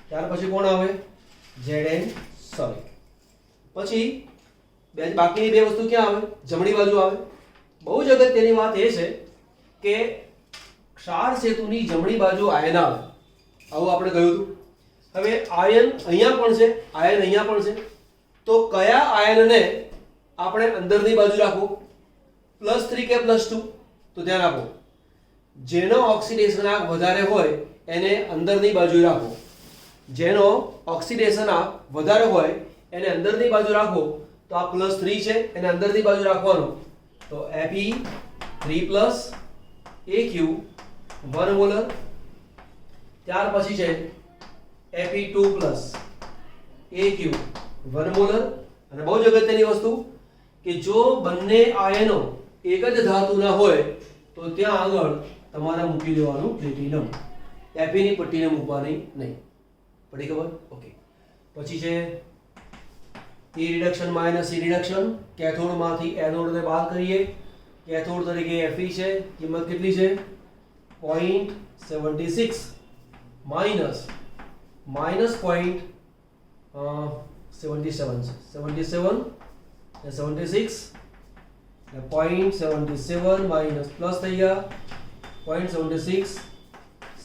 ત્યાર પછી કોણ આવે? Zn solid. પછી બાકીની બે વસ્તુ ક્યાં આવે? જમણી બાજુ આવે. બહુ જ અગત્યની વાત એ છે કે ક્ષાર સેતુની જમણી બાજુ આયન આવે, આવું આપણે કહ્યું હતું. હવે આયન અહીંયા પણ છે, આયન અહીંયા પણ છે, તો કયા આયનને આપણે અંદરની બાજુ રાખવું? +3 કે +2? તો ધ્યાન આપો, જેનો ઓક્સિડેશન આંક વધારે હોય એને અંદરની બાજુ રાખો. જેનો ઓક્સિડેશન આંક વધારે હોય એને અંદરની બાજુ રાખો. તો આ +3 છે, એને અંદરની બાજુ રાખવાનું. તો Fe3+, AQ 1 મોલર. ત્યાર પછી છે Fe2+, AQ 1 મોલર. અને બહુ જ અગત્યની વસ્તુ કે જો બંને આયનો એક જ ધાતુના હોય તો ત્યાં આગળ તમારે મૂકી દેવાનું પ્લેટિનમ. Fe ની પટ્ટીને મૂકવાની નહીં. પડી ખબર? ઓકે. પછી છે E reduction minus E reduction. કેથોડમાંથી એનોડને બાદ કરીએ. કેથોડ તરીકે Fe છે, કિંમત કેટલી છે? 0.76 માઇનસ -0.77 છે. 77 અને 76 0.77 માઇનસ પ્લસ થઈ ગયા 0.76,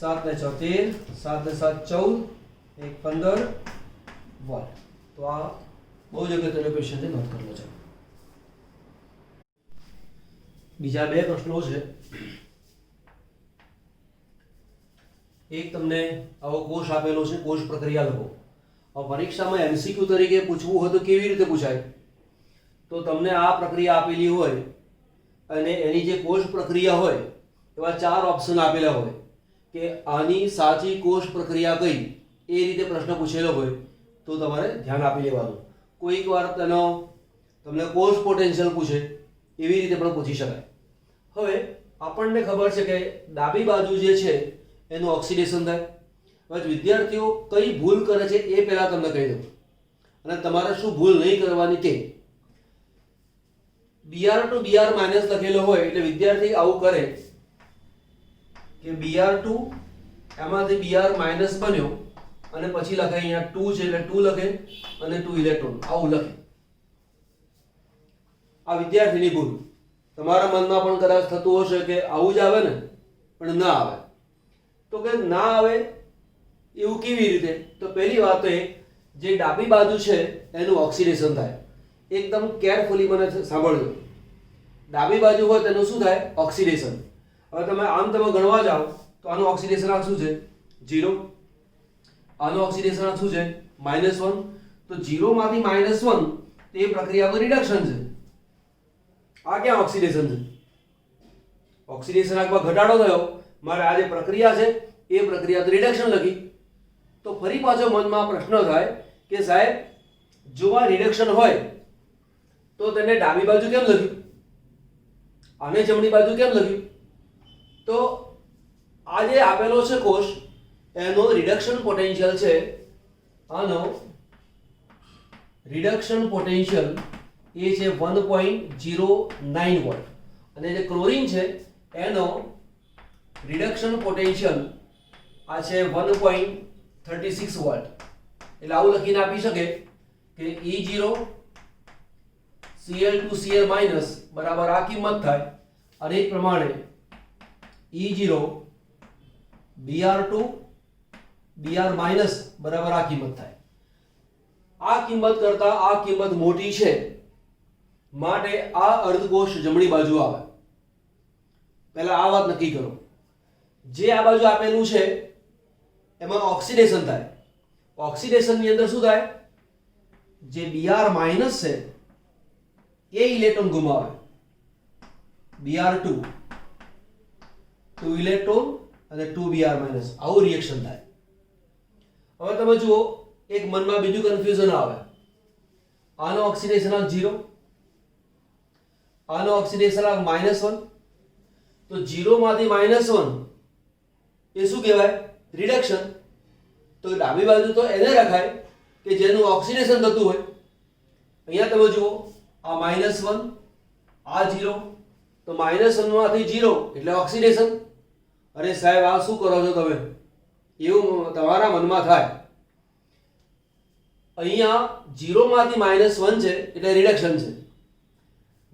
7 ને 6 13, 7 ને 7 14, 1 15 વોટ. તો આ બહુ જ અગત્યનો ક્વેશ્ચન છે, નોટ કરવો છે. બીજા બે પ્રશ્નો છે. એક તમને આવો કોષ આપેલો છે, કોષ પ્રક્રિયા લખો. હવે પરીક્ષામાં એમસીક્યુ તરીકે પૂછવું હોય તો કેવી રીતે પૂછાય? તો તમને આ પ્રક્રિયા આપેલી હોય અને એની જે કોષ પ્રક્રિયા હોય એવા 4 ઓપ્શન આપેલા હોય કે આની સાચી કોષ પ્રક્રિયા કઈ, એ રીતે પ્રશ્ન પૂછેલો હોય તો તમારે ધ્યાન આપી લેવાનું. કોઈક વાર તમને કોષ પોટેન્શિયલ પૂછે, એવી રીતે પણ પૂછી શકાય. હવે આપણને ખબર છે કે ડાબી બાજુ જે છે એનું ઓક્સિડેશન થાય. હવે વિદ્યાર્થીઓ કઈ ભૂલ કરે છે એ પહેલા તમને કહી દઉં અને તમારે શું ભૂલ નહીં કરવાની તે. Br2 Br માઇનસ લખેલો હોય એટલે વિદ્યાર્થી આવું કરે કે Br2 એમાંથી Br માઇનસ બન્યો અને પછી લખે અહીંયા 2 છે એટલે 2 લખે અને 2 ઇલેક્ટ્રોન આવું લખે. આ વિદ્યાર્થીની ભૂલ. તમારા મનમાં પણ કદાચ થતું હશે કે આવું જ આવે ને, પણ ના આવે. તો કે ના આવે એવું કેવી રીતે? તો પહેલી વાત એ, જે ડાબી બાજુ છે એનું ઓક્સિડેશન થાય. એકદમ કેરફુલી મને સાંભળજો. ડાબી બાજુ હોય તેનું શું થાય? ઓક્સિડેશન. હવે તમે ગણવા જાઓ તો આનું ઓક્સિડેશન આંક શું છે? 0. આનું ઓક્સિડેશન આંક શું છે? -1. તો 0 માંથી -1 તે પ્રક્રિયાનું રિડક્શન છે. આ ક્યાં ઓક્સિડેશન છે? ઓક્સિડેશન આંકમાં ઘટાડો થયો, મારે આ જે પ્રક્રિયા છે એ પ્રક્રિયા રિડક્શન લખી. તો ફરી પાછો મનમાં પ્રશ્ન થાય કે સાહેબ જો આ રિડક્શન હોય તો તેને ડાબી બાજુ કેમ લખ્યું, આને જમણી બાજુ કેમ લખ્યું? તો આ જે આપેલો છે કોષ એનો રિડક્શન પોટેન્શિયલ છે, આનો રિડક્શન પોટેન્શિયલ એ છે 1.09 વોલ્ટ અને જે ક્લોરીન છે એનો રિડક્શન પોટેન્શિયલ આ છે 1.36 વોલ્ટ. એટલે આવું લખીને આપી શકે કે E0 Cl2Cl માઇનસ બરાબર આ કિંમત થાય અને એ પ્રમાણે E0 Br2 Br માઇનસ બરાબર આ કિંમત થાય. આ કિંમત કરતા આ કિંમત મોટી છે માટે આ અર્ધકોષ જમણી બાજુ આવે. પહેલા આ વાત નક્કી કરો. જે આ બાજુ આપેલું છે એમાં ઓક્સિડેશન થાય. ઓક્સિડેશન ની અંદર શું થાય? જે Br માઇનસ છે એ ઇલેક્ટ્રોન ગુમાવે. Br2 2 ઇલેક્ટ્રોન અને 2 Br માઇનસ આવું રિએક્શન થાય. હવે તમે જુઓ, એક મનમાં બીજું કન્ફ્યુઝન આવે. આનો ઓક્સિડેશન આંક 0, આનો ઓક્સિડેશન આંક -1. તો 0 માંથી -1 એ શું કહેવાય? રિડક્શન. તો ડાબી બાજુ તો એને રખાય કે જેનું ઓક્સિડેશન થતું હોય. અહીંયા તમે જુઓ, આ -1 આ 0, તો -1 માંથી 0 એટલે ઓક્સિડેશન. અરે સાહેબ આ શું કરો છો તમે? એવું તમારા મનમાં થાય. અહીંયા 0 માંથી -1 છે એટલે રિડક્શન છે,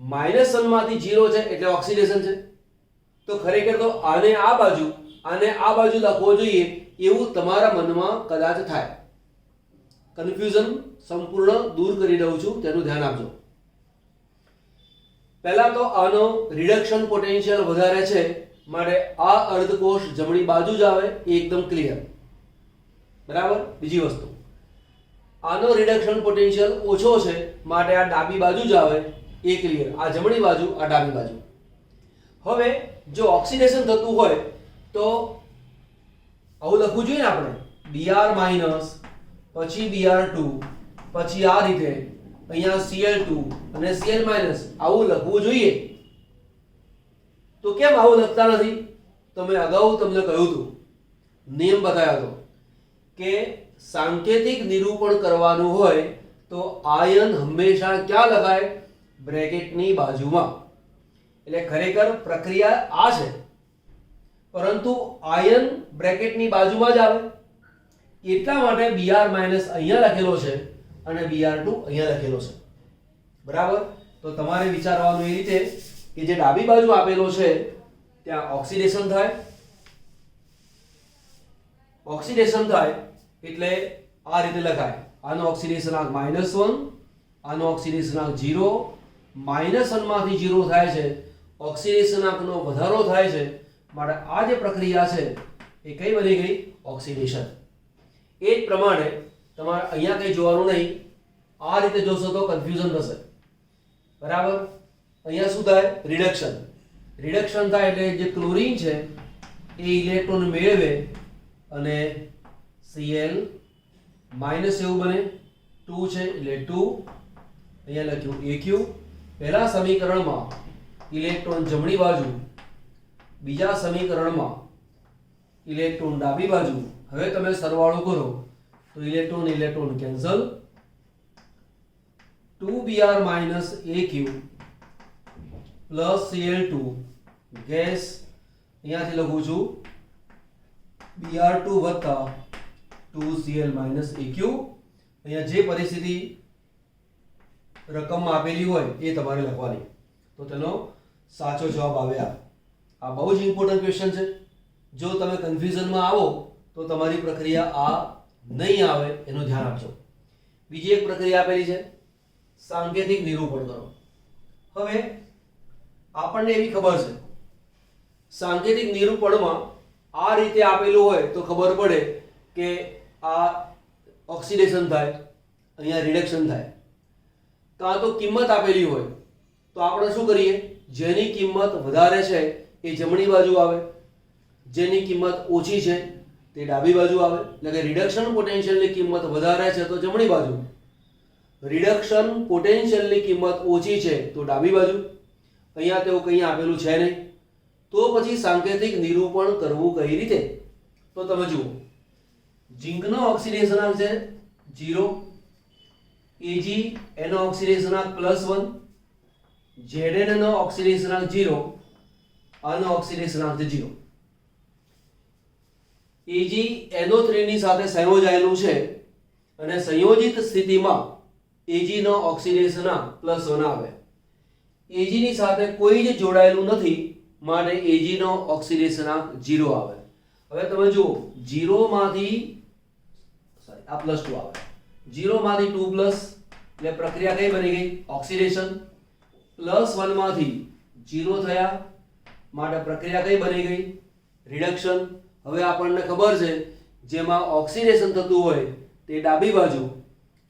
-1 માંથી 0 છે એટલે ઓક્સિડેશન છે. તો ખરેખર તો આને આ બાજુ લખવો જોઈએ એવું તમારા મનમાં કદાચ થાય. કન્ફ્યુઝન સંપૂર્ણ દૂર કરી દઉં છું, તેનું ધ્યાન આપજો. પહેલા તો આનો રિડક્શન પોટેન્શિયલ વધારે છે માટે આ અર્ધકોષ જમણી બાજુ જ આવે, એ એકદમ ક્લિયર. બરાબર. બીજી વસ્તુ, આનો રિડક્શન પોટેન્શિયલ ઓછો છે માટે આ ડાબી બાજુ જ આવે, એ ક્લિયર. આ જમણી બાજુ, આ ડાબી બાજુ. હવે જો ઓક્સિડેશન થતું હોય તો આવું લખવું જોઈએ ને આપણે, Br માઇનસ પછી Br2 પછી આ રીતે અહીંયા Cl2 અને Cl માઇનસ આવું લખવું જોઈએ. તો કેમ આવું લખતા નથી? તો મેં અગાઉ તમને કહ્યું હતું, નિયમ બતાવ્યો હતો કે સાંકેતિક નિરૂપણ કરવાનું હોય તો આયન હંમેશા ક્યાં લખાય? બ્રેકેટની બાજુમાં. એટલે ખરેખર પ્રક્રિયા આ છે, પરંતુ આયન બ્રેકેટની બાજુમાં જ આવે. એટલા માટે Br માઇનસ અહીંયા લખેલો છે અને Br2 અહીંયા લખેલો છે. બરાબર. તો તમારે વિચારવાનું એ રીતે કે જે ડાબી બાજુ આપેલો છે ત્યાં ઓક્સિડેશન થાય, ઓક્સિડેશન થાય એટલે આ રીતે લખાય, આનો ઓક્સિડેશનાંક -1, આનો ઓક્સિડેશનાંક 0, -1 માંથી 0 થાય છે, ઓક્સિડેશનાંકનો વધારો થાય છે, માટે આ જે પ્રક્રિયા છે એ કઈ બની ગઈ? ઓક્સિડેશન. એ જ પ્રમાણે તમારે અહીંયા કંઈ જોવાનું નહીં, આ રીતે જોશો તો કન્ફ્યુઝન થશે, બરાબર. અહીંયા શું થાય? રિડક્શન. રિડક્શન થાય એટલે જે ક્લોરીન છે એ ઇલેક્ટ્રોન મેળવે અને Cl માઇનસ એવું બને, 2 છે એટલે 2, અહીંયા લખ્યું AQ. પહેલા સમીકરણમાં ઇલેક્ટ્રોન જમણી બાજુ, બીજા સમીકરણમાં ઇલેક્ટ્રોન ડાબી બાજુ. હવે તમે સરવાળો કરો તો electron electron cancel, 2Br minus AQ plus Cl2 gas, અહીંયાથી લખું છું Br2 વત્તા 2Cl માઇનસ AQ. અહીંયા જે પરિસ્થિતિ રકમમાં આપેલી હોય એ તમારે લખવાની, તો તેનો સાચો જવાબ આવે આ બહુ જ ઇમ્પોર્ટન્ટ ક્વેશ્ચન છે. જો તમે કન્ફ્યુઝનમાં આવો તો તમારી પ્રક્રિયા આ નહીં આવે, એનું ધ્યાન આપજો. બીજી એક પ્રક્રિયા આપેલી છે, સાંકેતિક નિરૂપણ કરો. હવે આપણને એવી ખબર છે સાંકેતિક નિરૂપણમાં આ રીતે આપેલું હોય તો ખબર પડે કે આ ઓક્સિડેશન થાય, અહીંયા રિડક્શન થાય. કાં તો કિંમત આપેલી હોય તો આપણે શું કરીએ? જેની કિંમત વધારે છે એ જમણી બાજુ આવે, જેની કિંમત ઓછી છે તે ડાબી બાજુ આવે. એટલે કે રિડક્શન પોટેન્શિયલની કિંમત વધારે છે તો જમણી બાજુ, રિડક્શન પોટેન્શિયલની કિંમત ઓછી છે તો ડાબી બાજુ. અહીંયા તેવું કંઈ આપેલું છે નહીં, તો પછી સાંકેતિક નિરૂપણ કરવું કઈ રીતે? તો તમે જુઓ, ઝીંકનો ઓક્સિડેશનાંક છે 0, Ag એનો ઓક્સિડેશનાંક +1, Zn નો ઓક્સિડેશનાંક 0, આનો ઓક્સિડેશનાંક 0. Ag NO3 ની સાથે સંયોજાયેલું છે અને સંયોજિત સ્થિતિમાં Ag નો ઓક્સિડેશનાંક +1 આવે. Ag ની સાથે કોઈ જ જોડાયેલું નથી, માટે Ag નો ઓક્સિડેશનાંક 0 આવે. હવે તમે જુઓ, 0 માંથી આ +2 આવે, 0 માંથી 2 એટલે પ્રક્રિયા કઈ બની ગઈ? ઓક્સિડેશન. +1 માંથી 0 થયા, માટે પ્રક્રિયા કઈ બની ગઈ? રિડક્શન. હવે આપણને ખબર છે જેમાં ઓક્સિડેશન થતું હોય તે ડાબી બાજુ,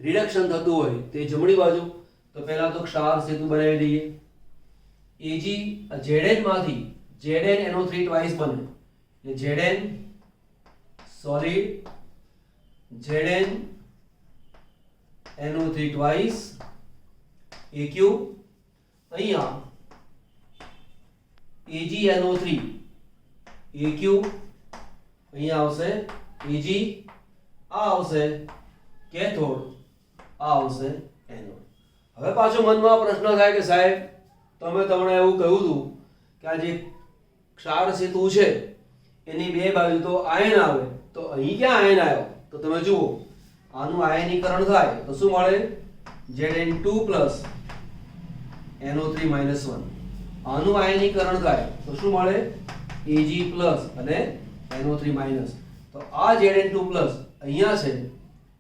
રિડક્શન થતું હોય તે જમણી બાજુ. તો પહેલા તો ક્ષાર સેતુ બનાવી દઈએ. Ag Zn માંથી Zn NO3 ટ્વાઇસ બને, એટલે Zn solid, Zn NO3 twice AQ. અહીંયા AgNO3 AQ, અહીંયા આવશે Ag, આ આવશે કેથોડ, આ આવશે એનોડ. હવે પાછો મનમાં પ્રશ્ન થાય કે સાહેબ તમે તમને એવું કહ્યું હતું કે આ જે ક્ષાર સેતુ છે એની બે બાજુ તો આયન આવે, તો અહીં ક્યાં આયન આવ્યો? તો તમે જુઓ, આનું આયનીકરણ થાય તો શું મળે? Zn2 + NO3 - 1. આનું આયનીકરણ થાય તો શું મળે? Ag+ અને NO3 - તો આ Zn2+ અહીંયા છે,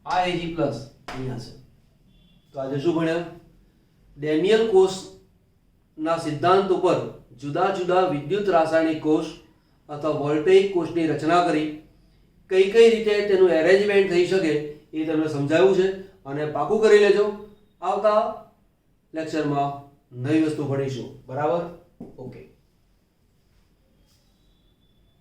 આ Ag+ અહીંયા છે. તો આજે શું ભણ્યા? ડેનિયલ કોષના સિદ્ધાંત ઉપર જુદા જુદા વિદ્યુત રાસાયણિક કોષ અથવા વોલ્ટેઇક કોષની રચના કરી કઈ કઈ રીતે તેનું એરેન્જમેન્ટ થઈ શકે એ તમને સમજાવ્યું છે, અને પાકું કરી લેજો. આવતા લેક્ચરમાં નવી વસ્તુ ભણીશું, બરાબર? ઓકે.